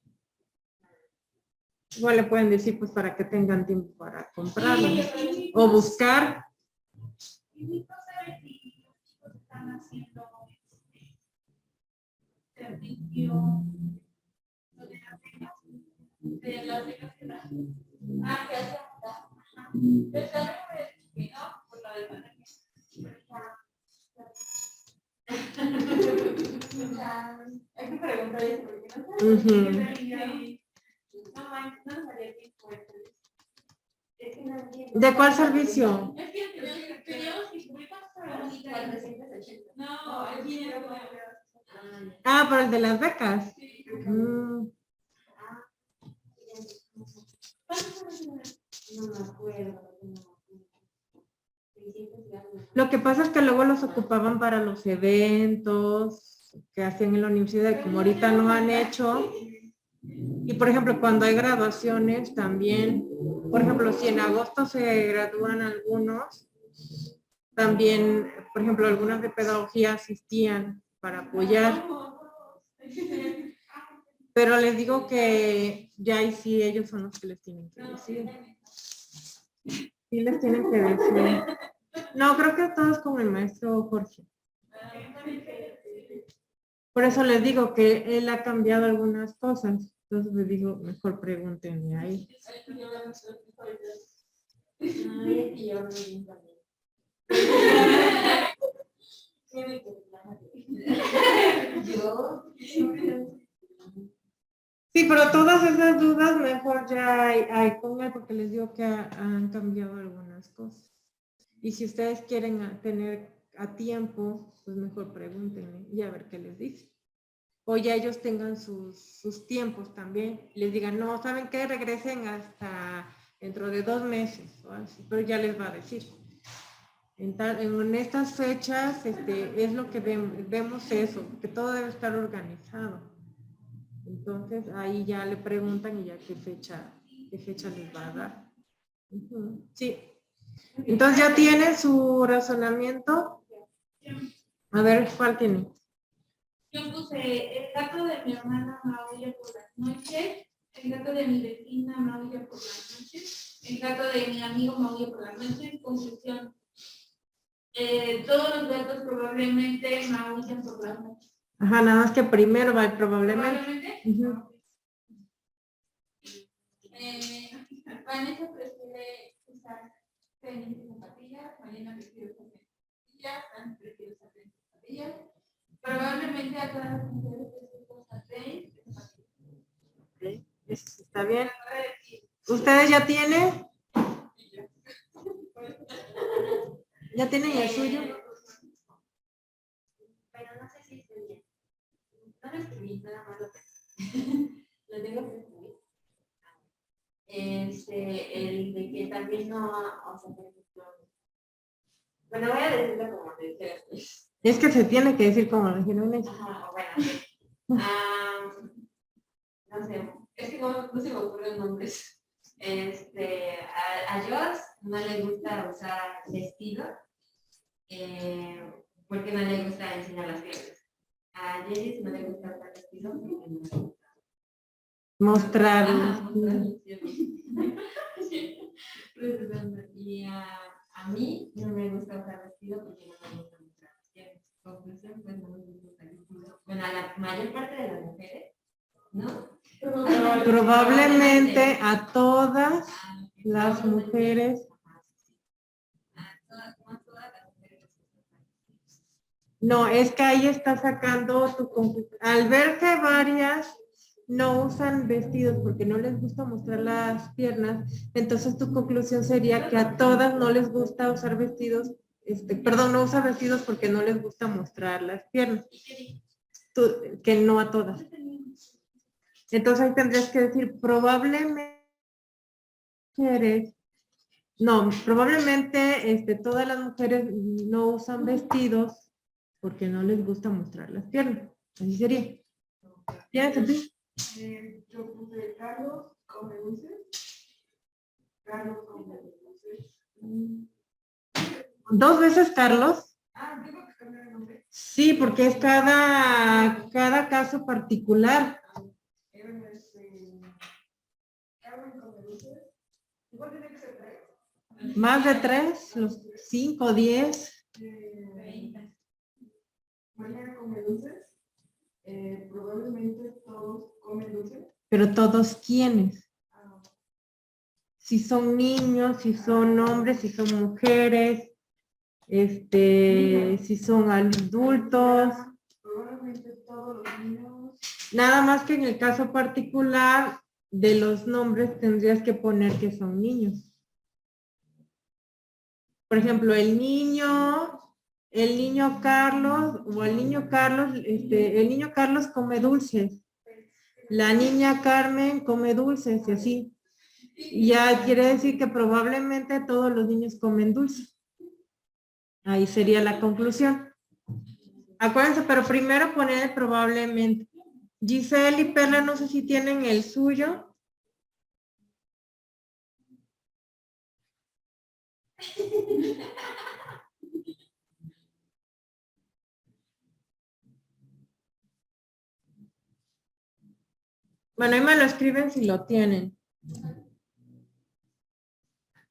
Igual le pueden decir pues para que tengan tiempo para comprarlos o buscar. Están haciendo servicio de las becas que dan. Que hace por la de pandemia. Hay que preguntar eso porque no ¿De cuál servicio? Es que teníamos que publicar para 480. No, aquí en el Por el de las becas. No me acuerdo. Lo que pasa es que luego los ocupaban para los eventos que hacían en la universidad y como ahorita no han hecho. Y por ejemplo, cuando hay graduaciones también, por ejemplo, si en agosto se gradúan algunos, también, por ejemplo, algunas de pedagogía asistían para apoyar. Pero les digo que ya y sí ellos son los que les tienen que decir. Sí les tienen que decir. No, creo que todos con el maestro Jorge. Por eso les digo que él ha cambiado algunas cosas. Entonces les digo, mejor pregúntenme ahí. Sí, pero todas esas dudas mejor ya hay con él porque les digo que han cambiado algunas cosas. Y si ustedes quieren tener a tiempo, pues mejor pregúntenle y a ver qué les dice. O ya ellos tengan sus tiempos también. Les digan, no, ¿saben qué? Regresen hasta dentro de 2 meses o así, pero ya les va a decir. En estas fechas es lo que vemos eso, que todo debe estar organizado. Entonces ahí ya le preguntan y ya qué fecha les va a dar. Sí. Entonces ya tiene su razonamiento. A ver, ¿cuál tiene? Yo puse el gato de mi hermana maulla por las noches, el gato de mi vecina maulla por las noches, el gato de mi amigo maulla por las noches. Conclusión. Todos los gatos probablemente maullan por las noches. Ajá, nada más que primero va el probablemente. ¿Probablemente? Vanessa prefiere usar tenis y zapatillas, Mariana prefiere usar zapatillas, Fran prefiere usar tenis y zapatillas. Probablemente a todas las mujeres les gusta usar tenis y zapatillas. Está bien. ¿Ustedes ya tienen? ¿Ya tienen el suyo? Pero no sé si estoy bien. No lo escribí, nada más lo tengo que escribir. El de que también no, o sea, por ejemplo, bueno, voy a decirlo como te dije después. Es que se tiene que decir como lo dijeron ellos. Ajá, bueno. No sé, es que no se me ocurren nombres. A Joss no le gusta usar vestido porque no le gusta enseñar las piernas. A Jess no le gusta usar vestido porque no le gusta Mostrar. Y a mí no me gusta usar vestido porque no me gusta mostrar las piernas. Conclusión, pues no me gusta usar vestido. Bueno, a la mayor parte de las mujeres, ¿no? Probablemente a todas las mujeres. No, es que ahí está sacando tu conclusión. Al ver que varias no usan vestidos porque no les gusta mostrar las piernas, entonces tu conclusión sería que a todas no les gusta usar vestidos, perdón, no usa vestidos porque no les gusta mostrar las piernas. Que no a todas. Entonces ahí tendrías que decir probablemente todas las mujeres no usan vestidos porque no les gusta mostrar las piernas. Así sería. ¿Ya entendí? Yo puse Carlos come dulces. Carlos come dulces. 2 veces Carlos. Tengo que cambiar el nombre. Sí, porque es cada caso particular. Carmen come dulces. Igual tiene que ser 3. Más de 3, los 5, 10. Mañana come dulces. Probablemente todos comen dulces. Pero todos quiénes. Si son niños, si son hombres, si son mujeres, si son adultos. Probablemente todos los niños. Nada más que en el caso particular de los nombres tendrías que poner que son niños. Por ejemplo, el niño Carlos o el niño Carlos come dulces. La niña Carmen come dulces y así. Ya quiere decir que probablemente todos los niños comen dulces. Ahí sería la conclusión. Acuérdense, pero primero poner probablemente. Giselle y Perla, no sé si tienen el suyo. Bueno, ahí me lo escriben si lo tienen.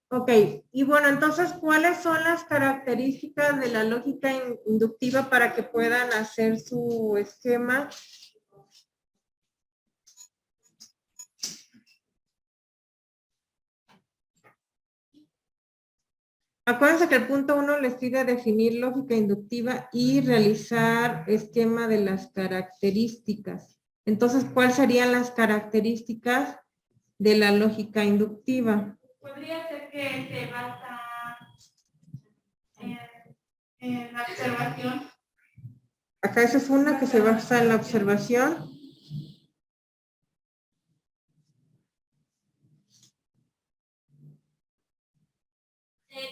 Ok, y bueno, entonces, ¿cuáles son las características de la lógica inductiva para que puedan hacer su esquema? Acuérdense que el punto 1 les pide definir lógica inductiva y realizar esquema de las características. Entonces, ¿cuáles serían las características de la lógica inductiva? Podría ser que se basa en la observación. Acá esa es una que se basa en la observación.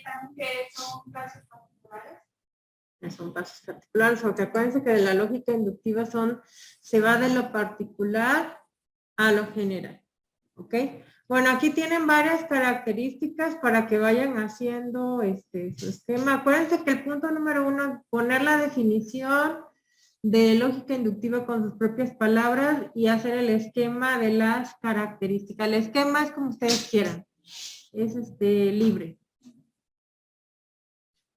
También que son casos particulares. Son pasos particulares, porque acuérdense que de la lógica inductiva se va de lo particular a lo general. ¿Ok? Bueno, aquí tienen varias características para que vayan haciendo su esquema. Acuérdense que el punto número 1 es poner la definición de lógica inductiva con sus propias palabras y hacer el esquema de las características. El esquema es como ustedes quieran. Es libre.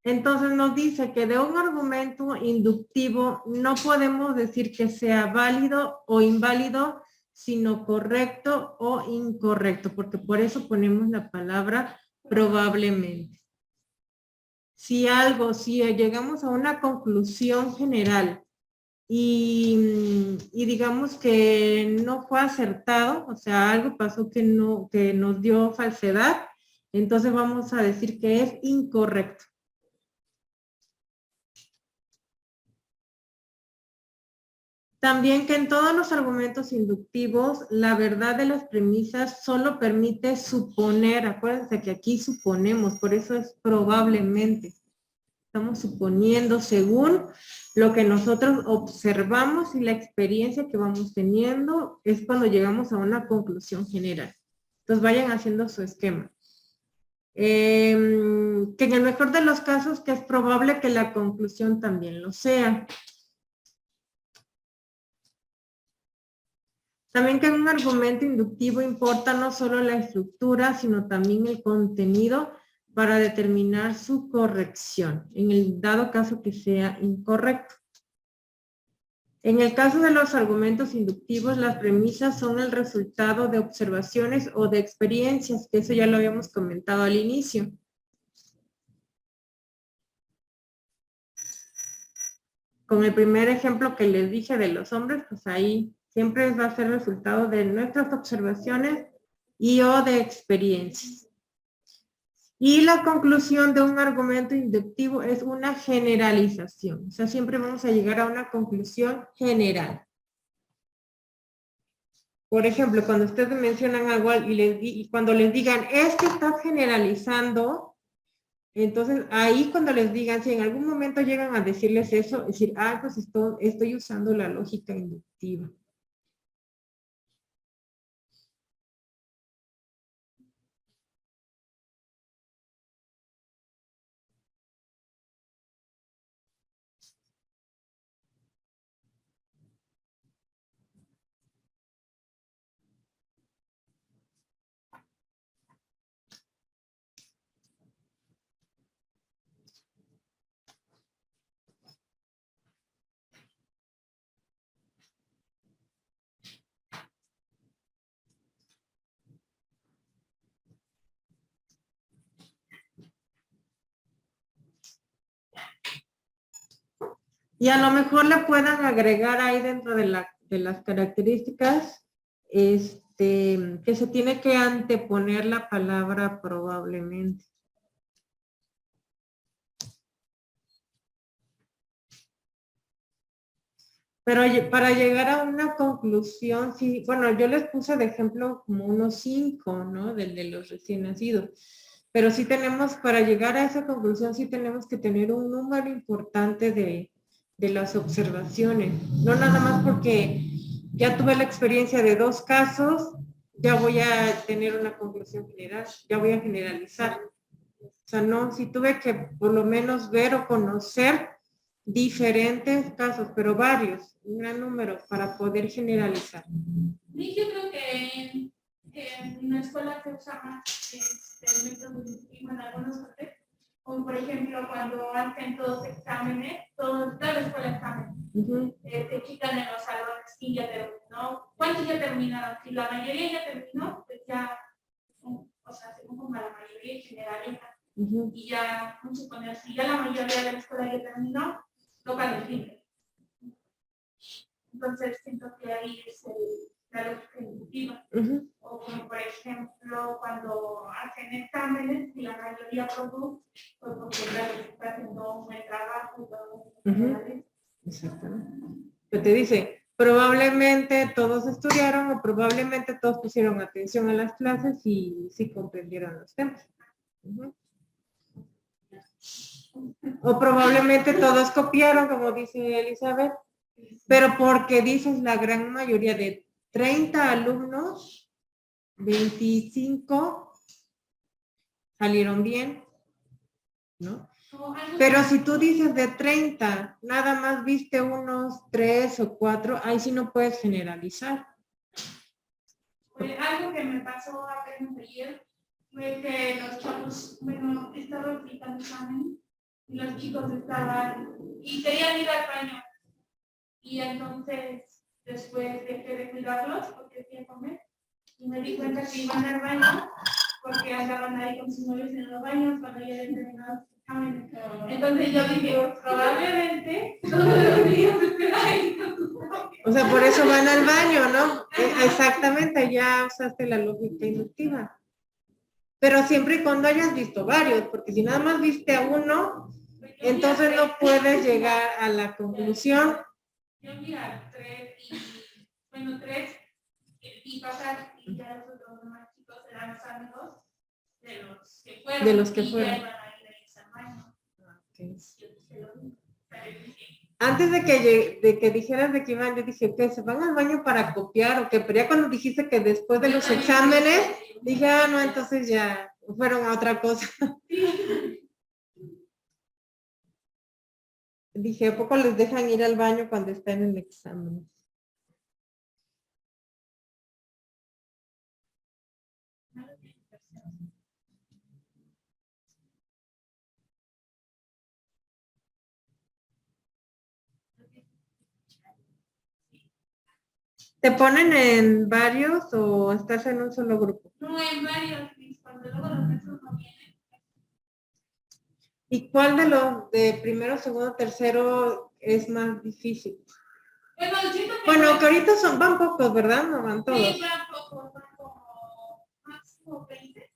Entonces nos dice que de un argumento inductivo no podemos decir que sea válido o inválido, sino correcto o incorrecto, porque por eso ponemos la palabra probablemente. Si llegamos a una conclusión general y digamos que no fue acertado, o sea, algo pasó que nos dio falsedad, entonces vamos a decir que es incorrecto. También que en todos los argumentos inductivos, la verdad de las premisas solo permite suponer. Acuérdense que aquí suponemos, por eso es probablemente. Estamos suponiendo según lo que nosotros observamos y la experiencia que vamos teniendo es cuando llegamos a una conclusión general. Entonces vayan haciendo su esquema. Que en el mejor de los casos que es probable que la conclusión también lo sea. También que en un argumento inductivo importa no solo la estructura, sino también el contenido para determinar su corrección, en el dado caso que sea incorrecto. En el caso de los argumentos inductivos, las premisas son el resultado de observaciones o de experiencias, que eso ya lo habíamos comentado al inicio. Con el primer ejemplo que les dije de los hombres, pues ahí siempre va a ser resultado de nuestras observaciones y o de experiencias. Y la conclusión de un argumento inductivo es una generalización. O sea, siempre vamos a llegar a una conclusión general. Por ejemplo, cuando ustedes mencionan algo y cuando les digan, es que estás generalizando, entonces ahí cuando les digan, si en algún momento llegan a decirles eso, es decir, pues estoy usando la lógica inductiva. Y a lo mejor le puedan agregar ahí dentro de las características, que se tiene que anteponer la palabra probablemente. Pero para llegar a una conclusión, sí, bueno, yo les puse de ejemplo como unos 5, ¿no? Del de los recién nacidos. Pero sí para llegar a esa conclusión, sí tenemos que tener un número importante de las observaciones. No nada más porque ya tuve la experiencia de 2 casos, ya voy a tener una conclusión general, ya voy a generalizar. O sea, no, si tuve que por lo menos ver o conocer diferentes casos, pero varios, un gran número para poder generalizar. Yo creo que en la escuela se usa más el método inductivo en algunos contextos, como por ejemplo cuando hacen todos exámenes, toda la escuela exámenes, te quitan en los salones y ya terminó. ¿Cuántos ya terminaron? Si la mayoría ya terminó, pues ya, o sea, según como la mayoría generaliza. Ujú. Y ya, vamos a suponer, si ya la mayoría de la escuela ya terminó, toca el fin. Entonces siento que ahí es la lógica inductiva. Ujú. O como por ejemplo, cuando hacen exámenes y la mayoría aprobó, pues porque claro, se está haciendo un buen trabajo y todo. Ujú. Exactamente. Pero te dice, probablemente todos estudiaron o probablemente todos pusieron atención a las clases y sí comprendieron los temas. Ujú. O probablemente todos copiaron, como dice Elizabeth, pero porque dices la gran mayoría de 30 alumnos, 25 salieron bien, ¿no? Pero si tú dices de 30, nada más viste unos 3 o 4, ahí sí no puedes generalizar. Pues algo que me pasó apenas ayer fue que los chavos, bueno, estaba aplicando examen y los chicos estaban y querían ir al baño. Y entonces, después dejé de cuidarlos porque quería comer y me di cuenta que iban al baño porque andaban ahí con sus novios en los baños cuando ya habían terminado sus exámenes. Entonces yo dije, pues, probablemente todos los niños estén ahí con sus novios. O sea, por eso van al baño, ¿no? Exactamente, ya usaste la lógica inductiva. Pero siempre y cuando hayas visto varios, porque si nada más viste a uno, entonces no puedes llegar a la conclusión. Yo mira, tres y pasar y ya los otros demás chicos eran los amigos de los que fueron. De los que y fueron. ya iban a ir a irse al baño. Okay. Yo dije lo mismo. Antes de que dijeras de que iban, yo dije, ¿qué? ¿Se van al baño para copiar o qué? Pero ya cuando dijiste que después de los exámenes, dije, ah, no, entonces ya fueron a otra cosa. Dije, ¿a poco les dejan ir al baño cuando están en el examen? ¿Te ponen en varios o estás en un solo grupo? No, en varios, cuando luego los maestros no vienen. ¿Y cuál de los de primero, segundo, tercero es más difícil? Bueno, siento que Bueno, que ahorita van pocos, ¿verdad? No van todos. sí, van pocos, van como máximo 20,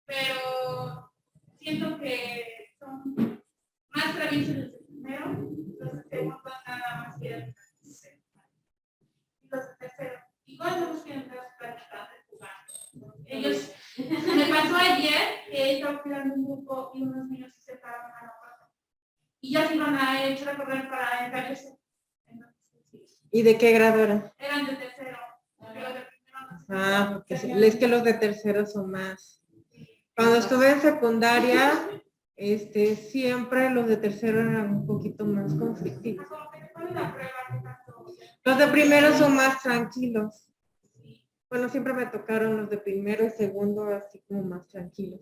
pero siento que son más traviesos los de primero, los de segundo nada más quieren hacer. Y los de tercero, igual no los quieren dar prácticas de jugar. Ellos, me pasó ayer que estaba cuidando un grupo y unos niños se separaron a la puerta. Y ya se iban a echar a correr para encargarse. ¿Y de qué grado era? Eran de tercero, pero de primero no sé. Ah, porque es que los de tercero son más. Cuando estuve en secundaria, siempre los de tercero eran un poquito más conflictivos. Como que te ponen la prueba que tanto. Los de primero son más tranquilos. Bueno, siempre me tocaron los de primero y segundo así como más tranquilos.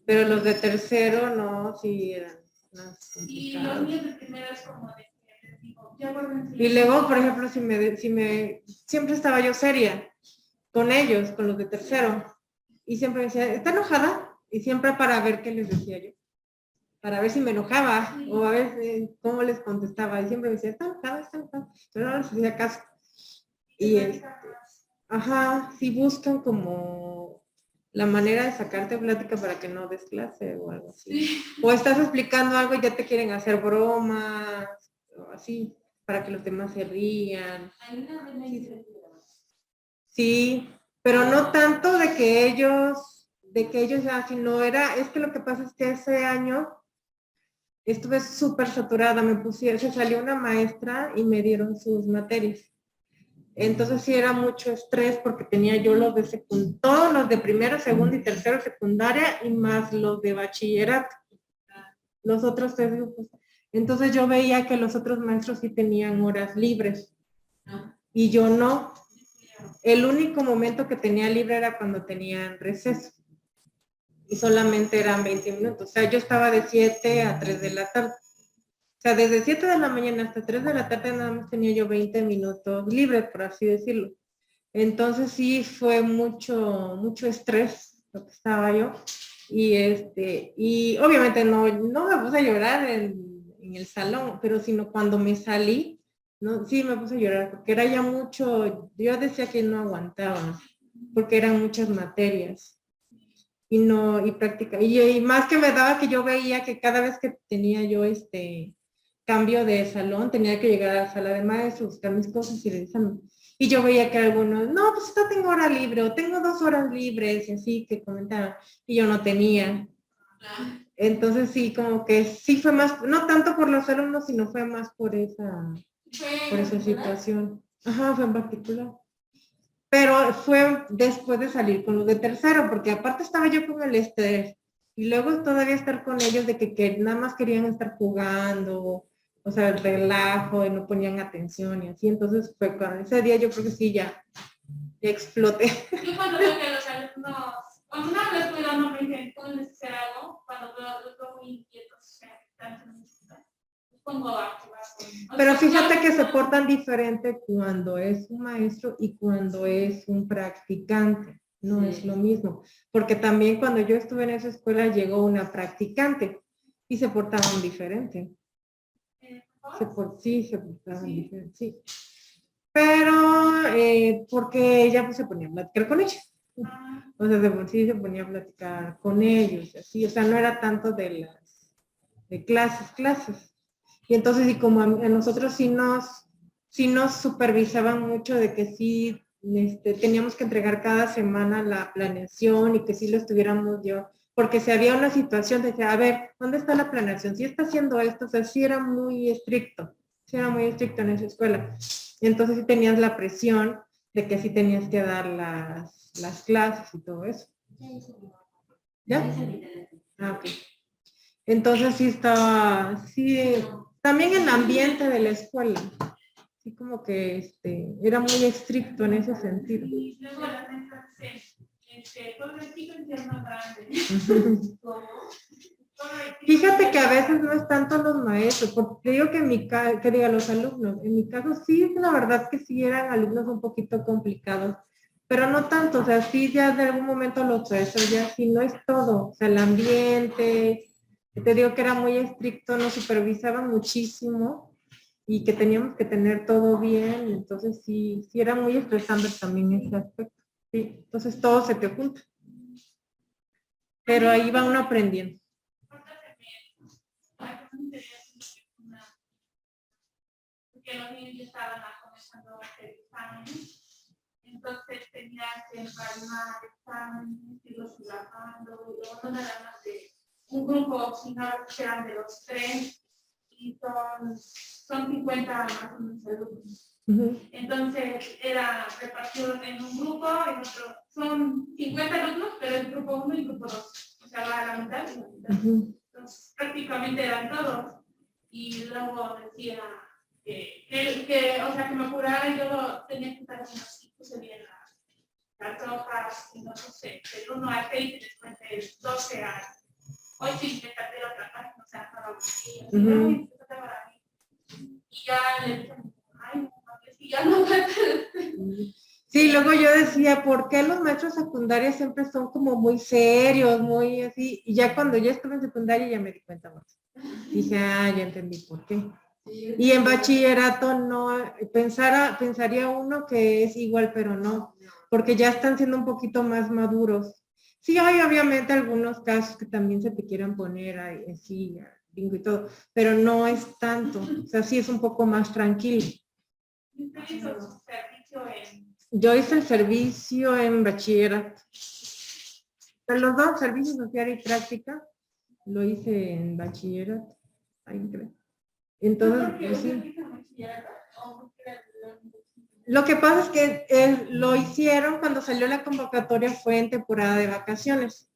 Pero los de tercero no, sí eran más Y los complicados. niños de primero es como de que les digo, ya vuelven. Y luego, por ejemplo, siempre estaba yo seria con ellos, con los de tercero. Y siempre me decía, ¿está enojada? Y siempre para ver qué les decía yo. Para ver si me enojaba o a ver cómo les contestaba. Y siempre me decía, está enojada. Pero no les hacía caso. Y ajá, sí buscan como la manera de sacarte plática para que no des clase o algo así. Sí. O estás explicando algo y ya te quieren hacer bromas o así, para que los demás se rían. Sí, pero no tanto de que ellos así no era, es que lo que pasa es que ese año estuve súper saturada, se salió una maestra y me dieron sus materias. Entonces sí era mucho estrés porque tenía yo todos los de primero, segundo y tercero secundaria y más los de bachillerato, los otros 3 grupos. Entonces yo veía que los otros maestros sí tenían horas libres y yo no. El único momento que tenía libre era cuando tenían receso y solamente eran 20 minutos. O sea, yo estaba de 7 a 3 de la tarde. O sea, desde 7 de la mañana hasta 3 de la tarde nada más tenía yo 20 minutos libres, por así decirlo. Entonces sí fue mucho estrés lo que estaba yo. Y obviamente no me puse a llorar en el salón, pero sino cuando me salí, no, sí me puse a llorar, porque era ya mucho, yo decía que no aguantaba, porque eran muchas materias y no, y práctica, y más que me daba que yo veía que cada vez que tenía yo cambio de salón, tenía que llegar a la sala de maestros, buscar mis cosas y revisarme. Y yo veía que algunos, no, pues esta tengo hora libre, o tengo 2 horas libres, y así que comentaban, y yo no tenía. Entonces sí, como que sí fue más, no tanto por los alumnos, sino fue más por esa situación. Ajá, fue en particular. Pero fue después de salir con los de tercero, porque aparte estaba yo con el estrés. Y luego todavía estar con ellos de que nada más querían estar jugando, o sea, el relajo, y no ponían atención y así. Entonces fue con ese día yo creo que sí ya exploté. Yo cuando veo que los alumnos, cuando una vez estoy dando mi ejemplo, les hacer algo, cuando los veo muy inquietos, o sea, están en música, los pongo a jugar con. Pero fíjate que se portan diferente cuando es un maestro y cuando es un practicante. No es lo mismo. Porque también cuando yo estuve en esa escuela llegó una practicante y se portaban diferente. Sí, se portaban diferente, sí. Pero porque ella pues se ponía a platicar con ella. O sea, de por sí se ponía a platicar con ellos, así, o sea, no era tanto de clases. Y entonces, y como a nosotros sí nos supervisaban mucho de que sí teníamos que entregar cada semana la planeación y que sí lo estuviéramos yo, porque si había una situación, decía, a ver, ¿dónde está la planeación? Si está haciendo esto, o sea, sí era muy estricto en esa escuela. Y entonces sí tenías la presión de que sí tenías que dar las clases y todo eso. ¿Ya? Ah, ok. Entonces sí estaba, sí, también el ambiente de la escuela, sí como que era muy estricto en ese sentido. Y luego la neta, todo el chico es más grande. Fíjate que a veces no es tanto los maestros, porque te digo que en mi caso, que diga los alumnos, en mi caso sí, la verdad que sí eran alumnos un poquito complicados, pero no tanto, o sea, sí ya de algún momento los maestros ya sí no es todo, o sea, el ambiente, te digo que era muy estricto, nos supervisaban muchísimo y que teníamos que tener todo bien, entonces sí era muy estresante también ese aspecto, sí, entonces todo se te oculta, pero ahí va uno aprendiendo. Porque los niños ya estaban comenzando a hacer exámenes, entonces tenía que empalmar exámenes, irlos trabajando, y luego no nada más de un grupo, sino que eran de los 3, y son 50 más o menos alumnos. Entonces era repartido en un grupo, en otro, son 50 alumnos, pero el grupo 1 y el grupo 2, o sea, va a la mitad y la mitad. Entonces prácticamente eran todos, y luego decía o sea, que me apurara y yo tenía que estar haciendo así, puse bien las hojas, y no sé, del 1 al 6 y después del 12 al. Hoy sí me tapé otra página, o sea, para mí, y ya le dije, ay, no, que ya no. Sí, luego yo decía, ¿por qué los maestros secundarios siempre son como muy serios, muy así? Y ya cuando ya estuve en secundaria ya me di cuenta más. Dije, ya entendí por qué. Y en bachillerato no, pensaría uno que es igual, pero no, porque ya están siendo un poquito más maduros. Sí, hay obviamente algunos casos que también se te quieran poner así, bingo y todo, pero no es tanto, o sea, sí es un poco más tranquilo. Yo hice el servicio en bachillerato. Pero los dos, servicio social y práctica, lo hice en bachillerato. Ahí creo. Entonces, pues, sí. Lo que pasa es que lo hicieron cuando salió la convocatoria, fue en temporada de vacaciones.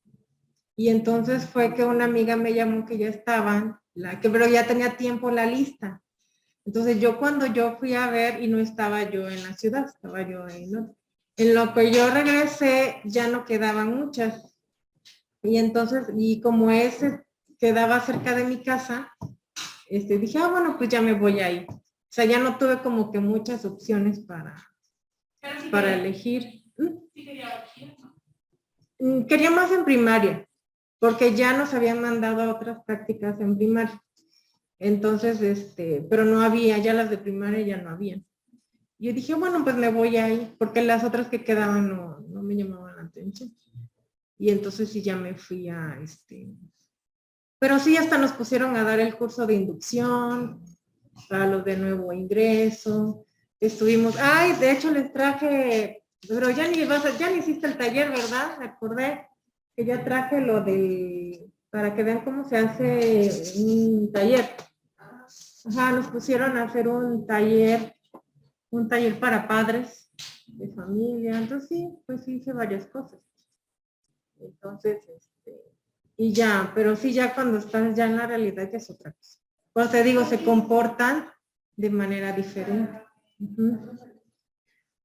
Y entonces fue que una amiga me llamó que ya estaban, pero ya tenía tiempo la lista. Entonces cuando yo fui a ver y no estaba yo en la ciudad, estaba yo en lo que yo regresé ya no quedaban muchas. Y entonces, y como ese quedaba cerca de mi casa, dije, bueno, pues ya me voy ahí. O sea, ya no tuve como que muchas opciones para elegir. Quería más en primaria. porque ya nos habían mandado a otras prácticas en primaria. Entonces, pero no había, ya las de primaria ya no habían. Yo dije, bueno, pues me voy ahí, porque las otras que quedaban no me llamaban la atención. Y entonces sí ya me fui a pero sí hasta nos pusieron a dar el curso de inducción para los de nuevo ingreso. Estuvimos, ay, de hecho les traje, pero ya ni hiciste el taller, ¿verdad? Me acordé que ya traje lo para que vean cómo se hace un taller. Ajá, nos pusieron a hacer un taller para padres de familia. Entonces sí, pues sí hice varias cosas. Entonces, y ya, pero sí ya cuando estás ya en la realidad ya es otra cosa. Pues te digo, se comportan de manera diferente. Uh-huh.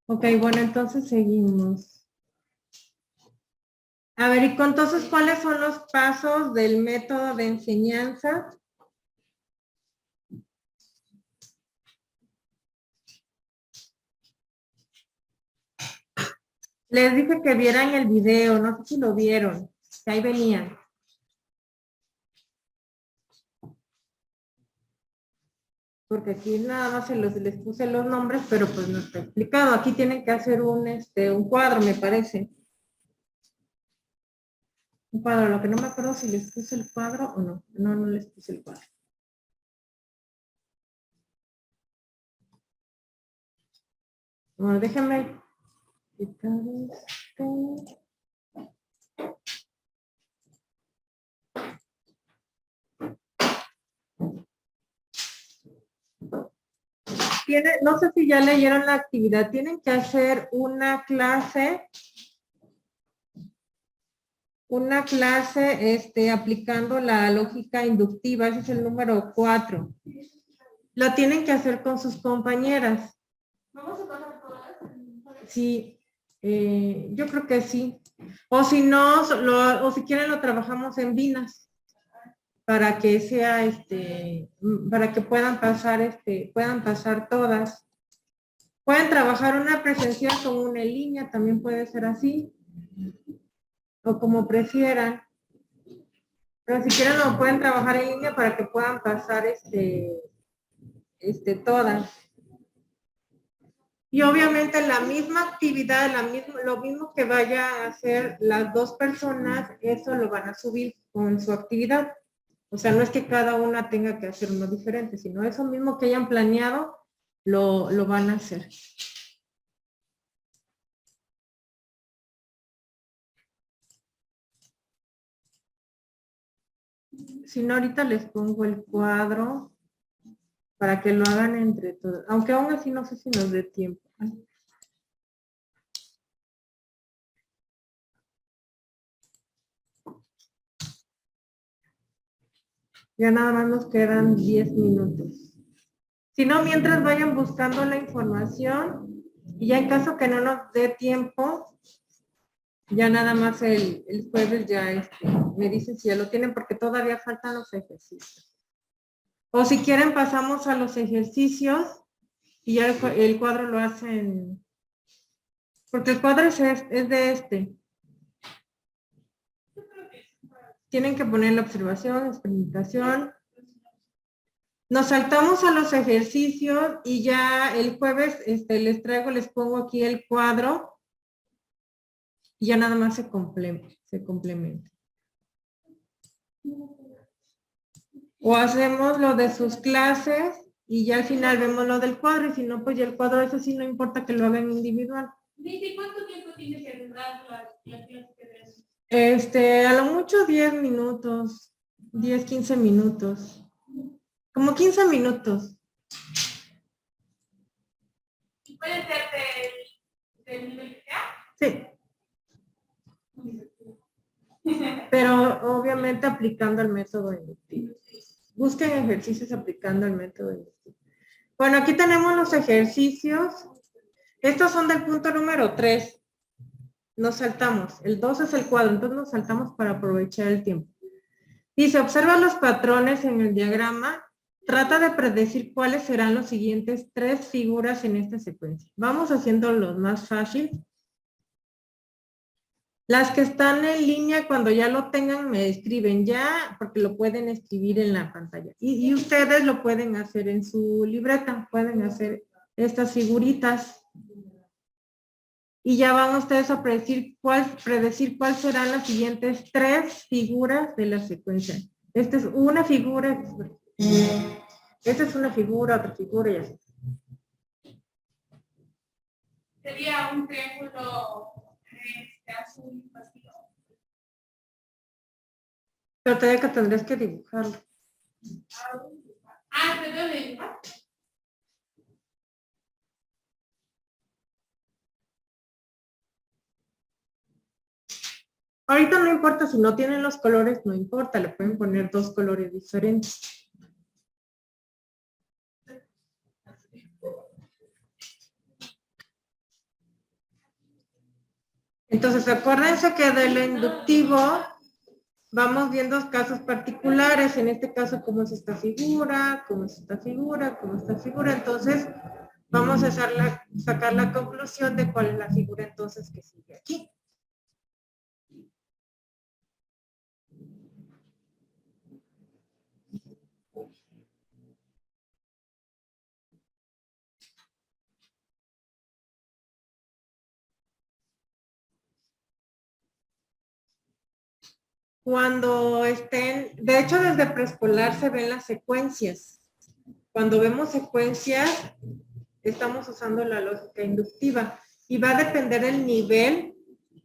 Ok, bueno, entonces seguimos. A ver, y entonces, ¿cuáles son los pasos del método de enseñanza? Les dije que vieran el video, no sé si lo vieron, que ahí venían. Porque aquí nada más les puse los nombres, pero pues no está explicado. Aquí tienen que hacer un cuadro, me parece. Un cuadro, lo que no me acuerdo si les puse el cuadro o no. No les puse el cuadro. Bueno, déjenme quitar esto. No sé si ya leyeron la actividad, tienen que hacer una clase aplicando la lógica inductiva, ese es el número 4. Lo tienen que hacer con sus compañeras. ¿Vamos a pasar todas? Sí, yo creo que sí. O si no, o si quieren lo trabajamos en Vinas para que sea para que puedan pasar todas. Pueden trabajar una presencial con una en línea, también puede ser así. O como prefieran. Pero si quieren lo pueden trabajar en línea para que puedan pasar todas. Y obviamente la misma actividad, lo mismo que vaya a hacer las dos personas, eso lo van a subir con su actividad. O sea, no es que cada una tenga que hacer uno diferente, sino eso mismo que hayan planeado, lo van a hacer. Si no, ahorita les pongo el cuadro para que lo hagan entre todos. Aunque aún así no sé si nos dé tiempo. Ya nada más nos quedan 10 minutos. Si no, mientras vayan buscando la información y ya en caso que no nos dé tiempo, ya nada más el jueves ya me dicen si ya lo tienen porque todavía faltan los ejercicios. O si quieren pasamos a los ejercicios y ya el cuadro lo hacen, porque el cuadro es de Tienen que poner la observación, experimentación. Nos saltamos a los ejercicios y ya el jueves les pongo aquí el cuadro y ya nada más se complementa. O hacemos lo de sus clases y ya al final vemos lo del cuadro y si no, pues ya el cuadro, eso sí no importa que lo hagan individual. Dice, ¿cuánto tiempo tiene que durar la clase que ves? A lo mucho 10 minutos, 10, 15 minutos. Como 15 minutos. ¿Puede ser del nivel que sea? Sí. Pero obviamente aplicando el método inductivo. Busquen ejercicios aplicando el método inductivo. Bueno, aquí tenemos los ejercicios. Estos son del punto número 3. Nos saltamos. El 2 es el cuadro, entonces nos saltamos para aprovechar el tiempo. Dice, observa los patrones en el diagrama. Trata de predecir cuáles serán los siguientes 3 figuras en esta secuencia. Vamos haciendo los más fácil. Las que están en línea, cuando ya lo tengan, me escriben ya, porque lo pueden escribir en la pantalla. Y ustedes lo pueden hacer en su libreta, pueden hacer estas figuritas. Y ya van ustedes a predecir cuál serán las siguientes 3 figuras de la secuencia. Esta es una figura, esta es una figura, otra figura y así. Sería un triángulo azul vacío. Pero todavía tendrías que dibujarlo. ¿te debo dibujar? Ahorita no importa si no tienen los colores, no importa, le pueden poner 2 colores diferentes. Entonces, acuérdense que de lo inductivo vamos viendo casos particulares, en este caso, cómo es esta figura, cómo es esta figura, cómo es esta figura. Entonces, vamos a sacar la conclusión de cuál es la figura entonces que sigue aquí. Cuando estén, de hecho desde preescolar se ven las secuencias. Cuando vemos secuencias, estamos usando la lógica inductiva y va a depender el nivel,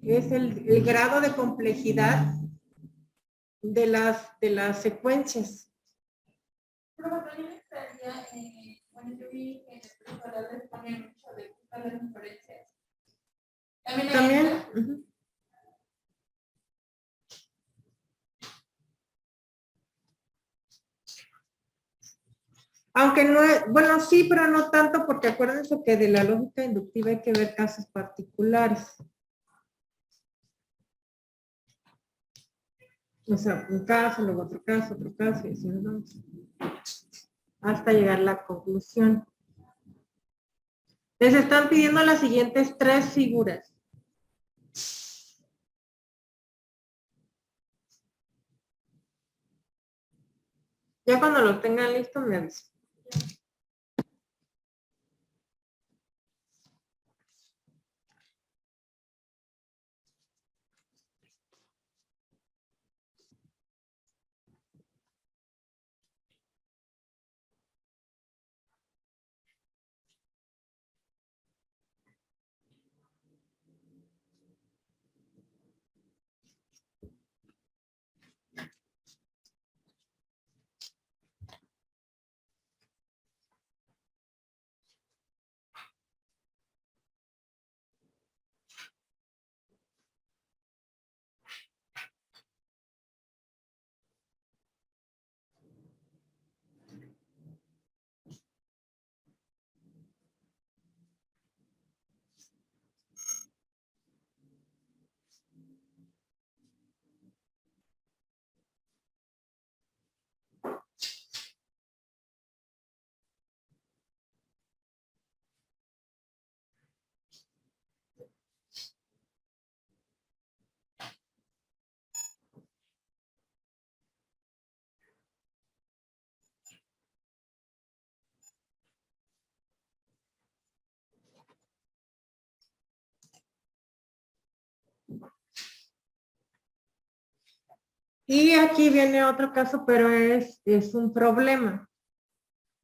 es el grado de complejidad de las secuencias. Pero también estaría, bueno, yo vi que en el preparador les ponen mucho de buscar las referencias. También. Aunque no es, bueno, sí, pero no tanto, porque acuérdense que de la lógica inductiva hay que ver casos particulares. O sea, un caso, luego otro caso, y así nos vamos. Hasta llegar a la conclusión. Les están pidiendo las siguientes 3 figuras. Ya cuando lo tengan listo me avisan. Y aquí viene otro caso, pero es un problema.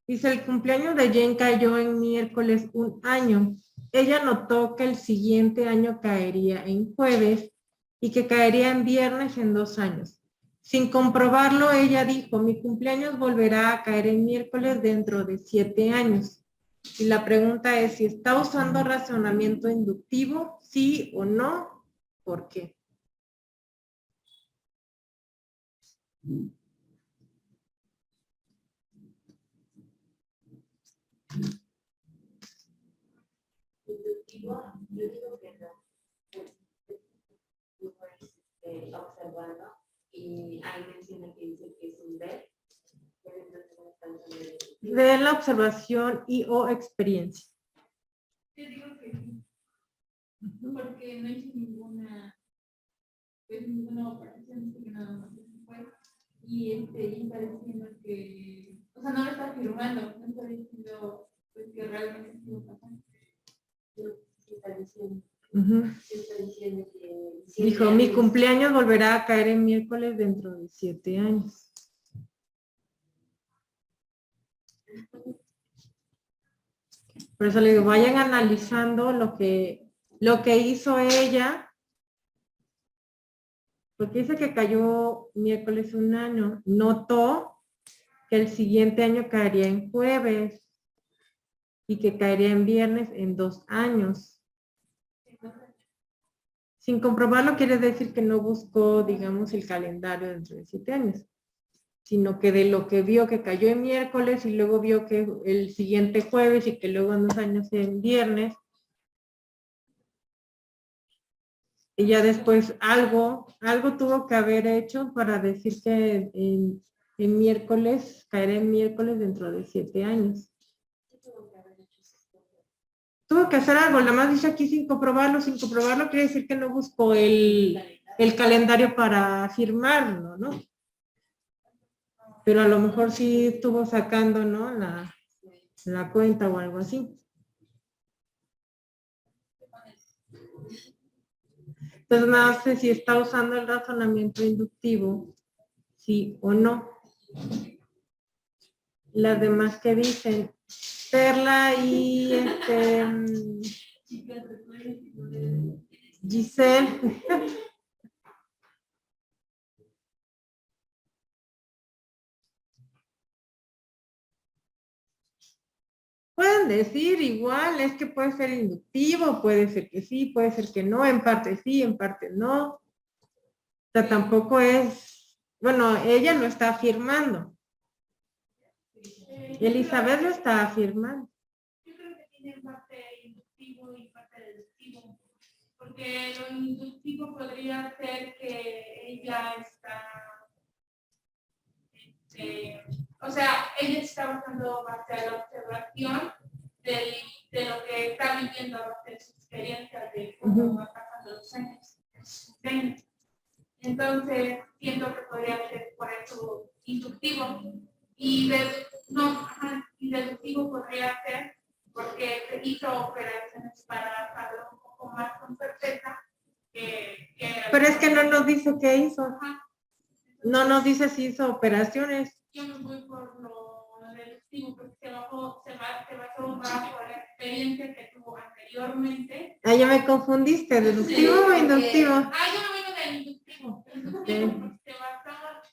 Dice, el cumpleaños de Jen cayó en miércoles 1 año. Ella notó que el siguiente año caería en jueves y que caería en viernes en 2 años. Sin comprobarlo, ella dijo, mi cumpleaños volverá a caer en miércoles dentro de 7 años. Y la pregunta es si está usando razonamiento inductivo, sí o no, ¿por qué? Inductivo, yo digo que no. Observando y ahí menciona que dice que es un ver. De la observación y o experiencia. Yo digo que sí. Porque no hice ninguna pues ninguna operación, que nada más fue. Y está diciendo que, o sea, no lo está firmando, no está diciendo pues, que realmente estuvo pasando. Está diciendo, Ujú. está diciendo que... Dijo, mi cumpleaños volverá a caer en miércoles dentro de 7 años. Por eso le digo, vayan analizando lo que hizo ella, porque dice que cayó miércoles un año, notó que el siguiente año caería en jueves y que caería en viernes en 2 años. Sin comprobarlo quiere decir que no buscó, digamos, el calendario dentro de 7 años, sino que de lo que vio que cayó en miércoles y luego vio que el siguiente jueves y que luego en 2 años en viernes, y ya después algo tuvo que haber hecho para decir que en miércoles, caerá en miércoles dentro de 7 años. Tuvo que hacer algo, nada más dice aquí sin comprobarlo quiere decir que no buscó el calendario para firmarlo, ¿no? Pero a lo mejor sí estuvo sacando, ¿no? La cuenta o algo así. Entonces no sé si está usando el razonamiento inductivo, sí o no. Las demás que dicen, Perla y Giselle. Pueden decir igual, es que puede ser inductivo, puede ser que sí, puede ser que no, en parte sí, en parte no. O sea, tampoco es, bueno, ella lo está afirmando. Elizabeth lo está afirmando. Yo creo que tiene parte inductivo y parte deductivo, porque lo inductivo podría ser que ella está, o sea, ella está basando base a la observación de lo que está viviendo, de su experiencia, de cómo va pasando los años. Entonces, siento que podría ser por eso inductivo. Y deductivo podría ser porque hizo operaciones para saber un poco más con certeza Pero es que no nos dice qué hizo. Ajá. No nos dice si hizo operaciones. Yo me voy por lo deductivo porque se basó bajo la experiencia que tuvo anteriormente. Ah, ya me confundiste, ¿deductivo o inductivo? Yo me voy con el inductivo. Porque se basaba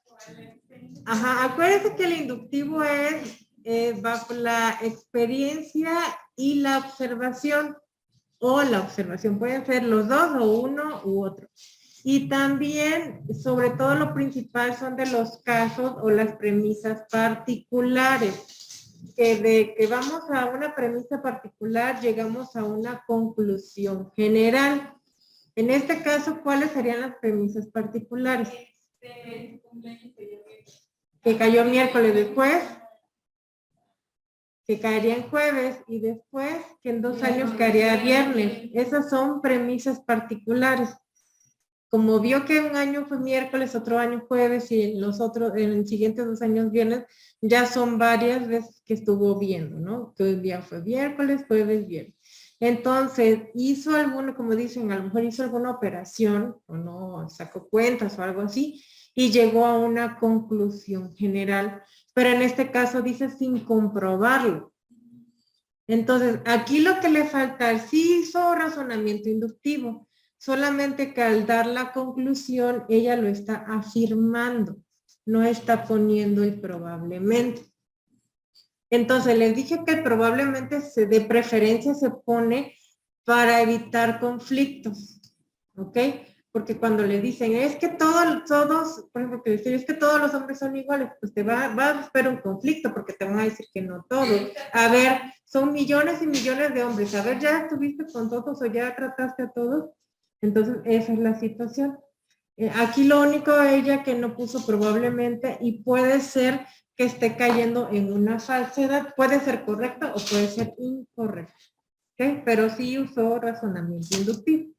por la experiencia. Ajá, acuérdense que el inductivo es bajo la experiencia y la observación, o la observación, pueden ser los dos o uno u otro. Y también, sobre todo lo principal son de los casos o las premisas particulares, que de que vamos a una premisa particular llegamos a una conclusión general. En este caso, ¿cuáles serían las premisas particulares? Que cayó miércoles después, que caería en jueves y después que en 2 años caería viernes. Esas son premisas particulares. Como vio que un año fue miércoles, otro año jueves y en los siguientes 2 años viernes, ya son varias veces que estuvo viendo, ¿no? Que un día fue miércoles, jueves, viernes. Entonces, hizo alguna, como dicen, a lo mejor hizo alguna operación o no, sacó cuentas o algo así y llegó a una conclusión general. Pero en este caso dice sin comprobarlo. Entonces, aquí lo que le falta es sí hizo razonamiento inductivo, solamente que al dar la conclusión, ella lo está afirmando, no está poniendo el probablemente. Entonces, les dije que probablemente de preferencia se pone para evitar conflictos, ¿ok? Porque cuando le dicen, es que todos, por ejemplo, que dicen, es que todos los hombres son iguales, pues te va a esperar un conflicto porque te van a decir que no todos. A ver, son millones y millones de hombres. A ver, ¿ya estuviste con todos o ya trataste a todos? Entonces, esa es la situación. Aquí lo único ella que no puso probablemente y puede ser que esté cayendo en una falsedad. Puede ser correcto o puede ser incorrecto. ¿Ok? Pero sí usó razonamiento inductivo.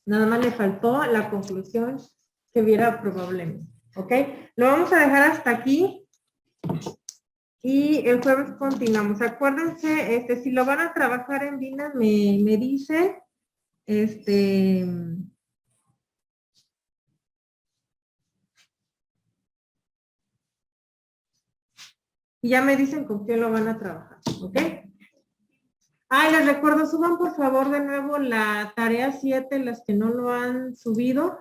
Nada más le faltó la conclusión que hubiera probablemente. ¿Ok? Lo vamos a dejar hasta aquí. Y el jueves continuamos. Acuérdense, si lo van a trabajar en Vina, me dicen. Y ya me dicen con quién lo van a trabajar. ¿Ok? Ah, les recuerdo, suban por favor de nuevo la tarea 7, las que no lo han subido.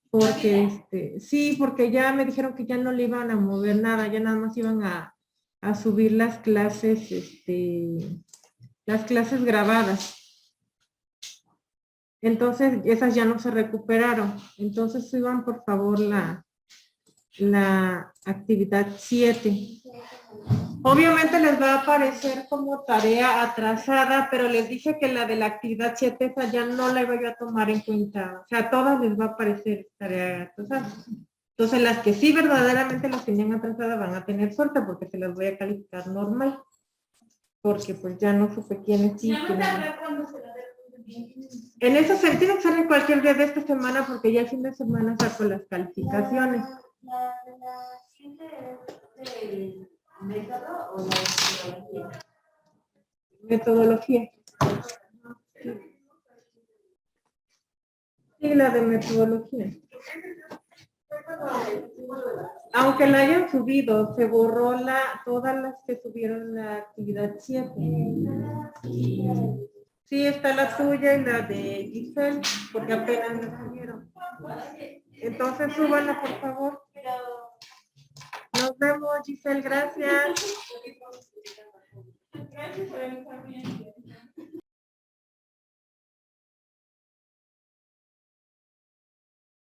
Porque sí, porque ya me dijeron que ya no le iban a mover nada, ya nada más iban a subir las clases grabadas. Entonces, esas ya no se recuperaron. Entonces, suban por favor la actividad 7. Obviamente les va a aparecer como tarea atrasada, pero les dije que la de la actividad 7, esa ya no la iba yo a tomar en cuenta. O sea, a todas les va a aparecer tarea atrasada. Entonces, las que sí verdaderamente las tenían atrasadas van a tener suerte porque se las voy a calificar normal. Porque pues ya no supe quiénes sí. En ese sentido, sale cualquier día de esta semana porque ya el fin de semana saco las calificaciones. ¿El método o la Metodología. Sí, la de metodología. Aunque la hayan subido, se borró todas las que subieron la actividad 7. Sí, está la tuya y la de Giselle, porque apenas la subieron. Entonces, súbanla, por favor. Nos vemos, Giselle, gracias. Gracias por el examen.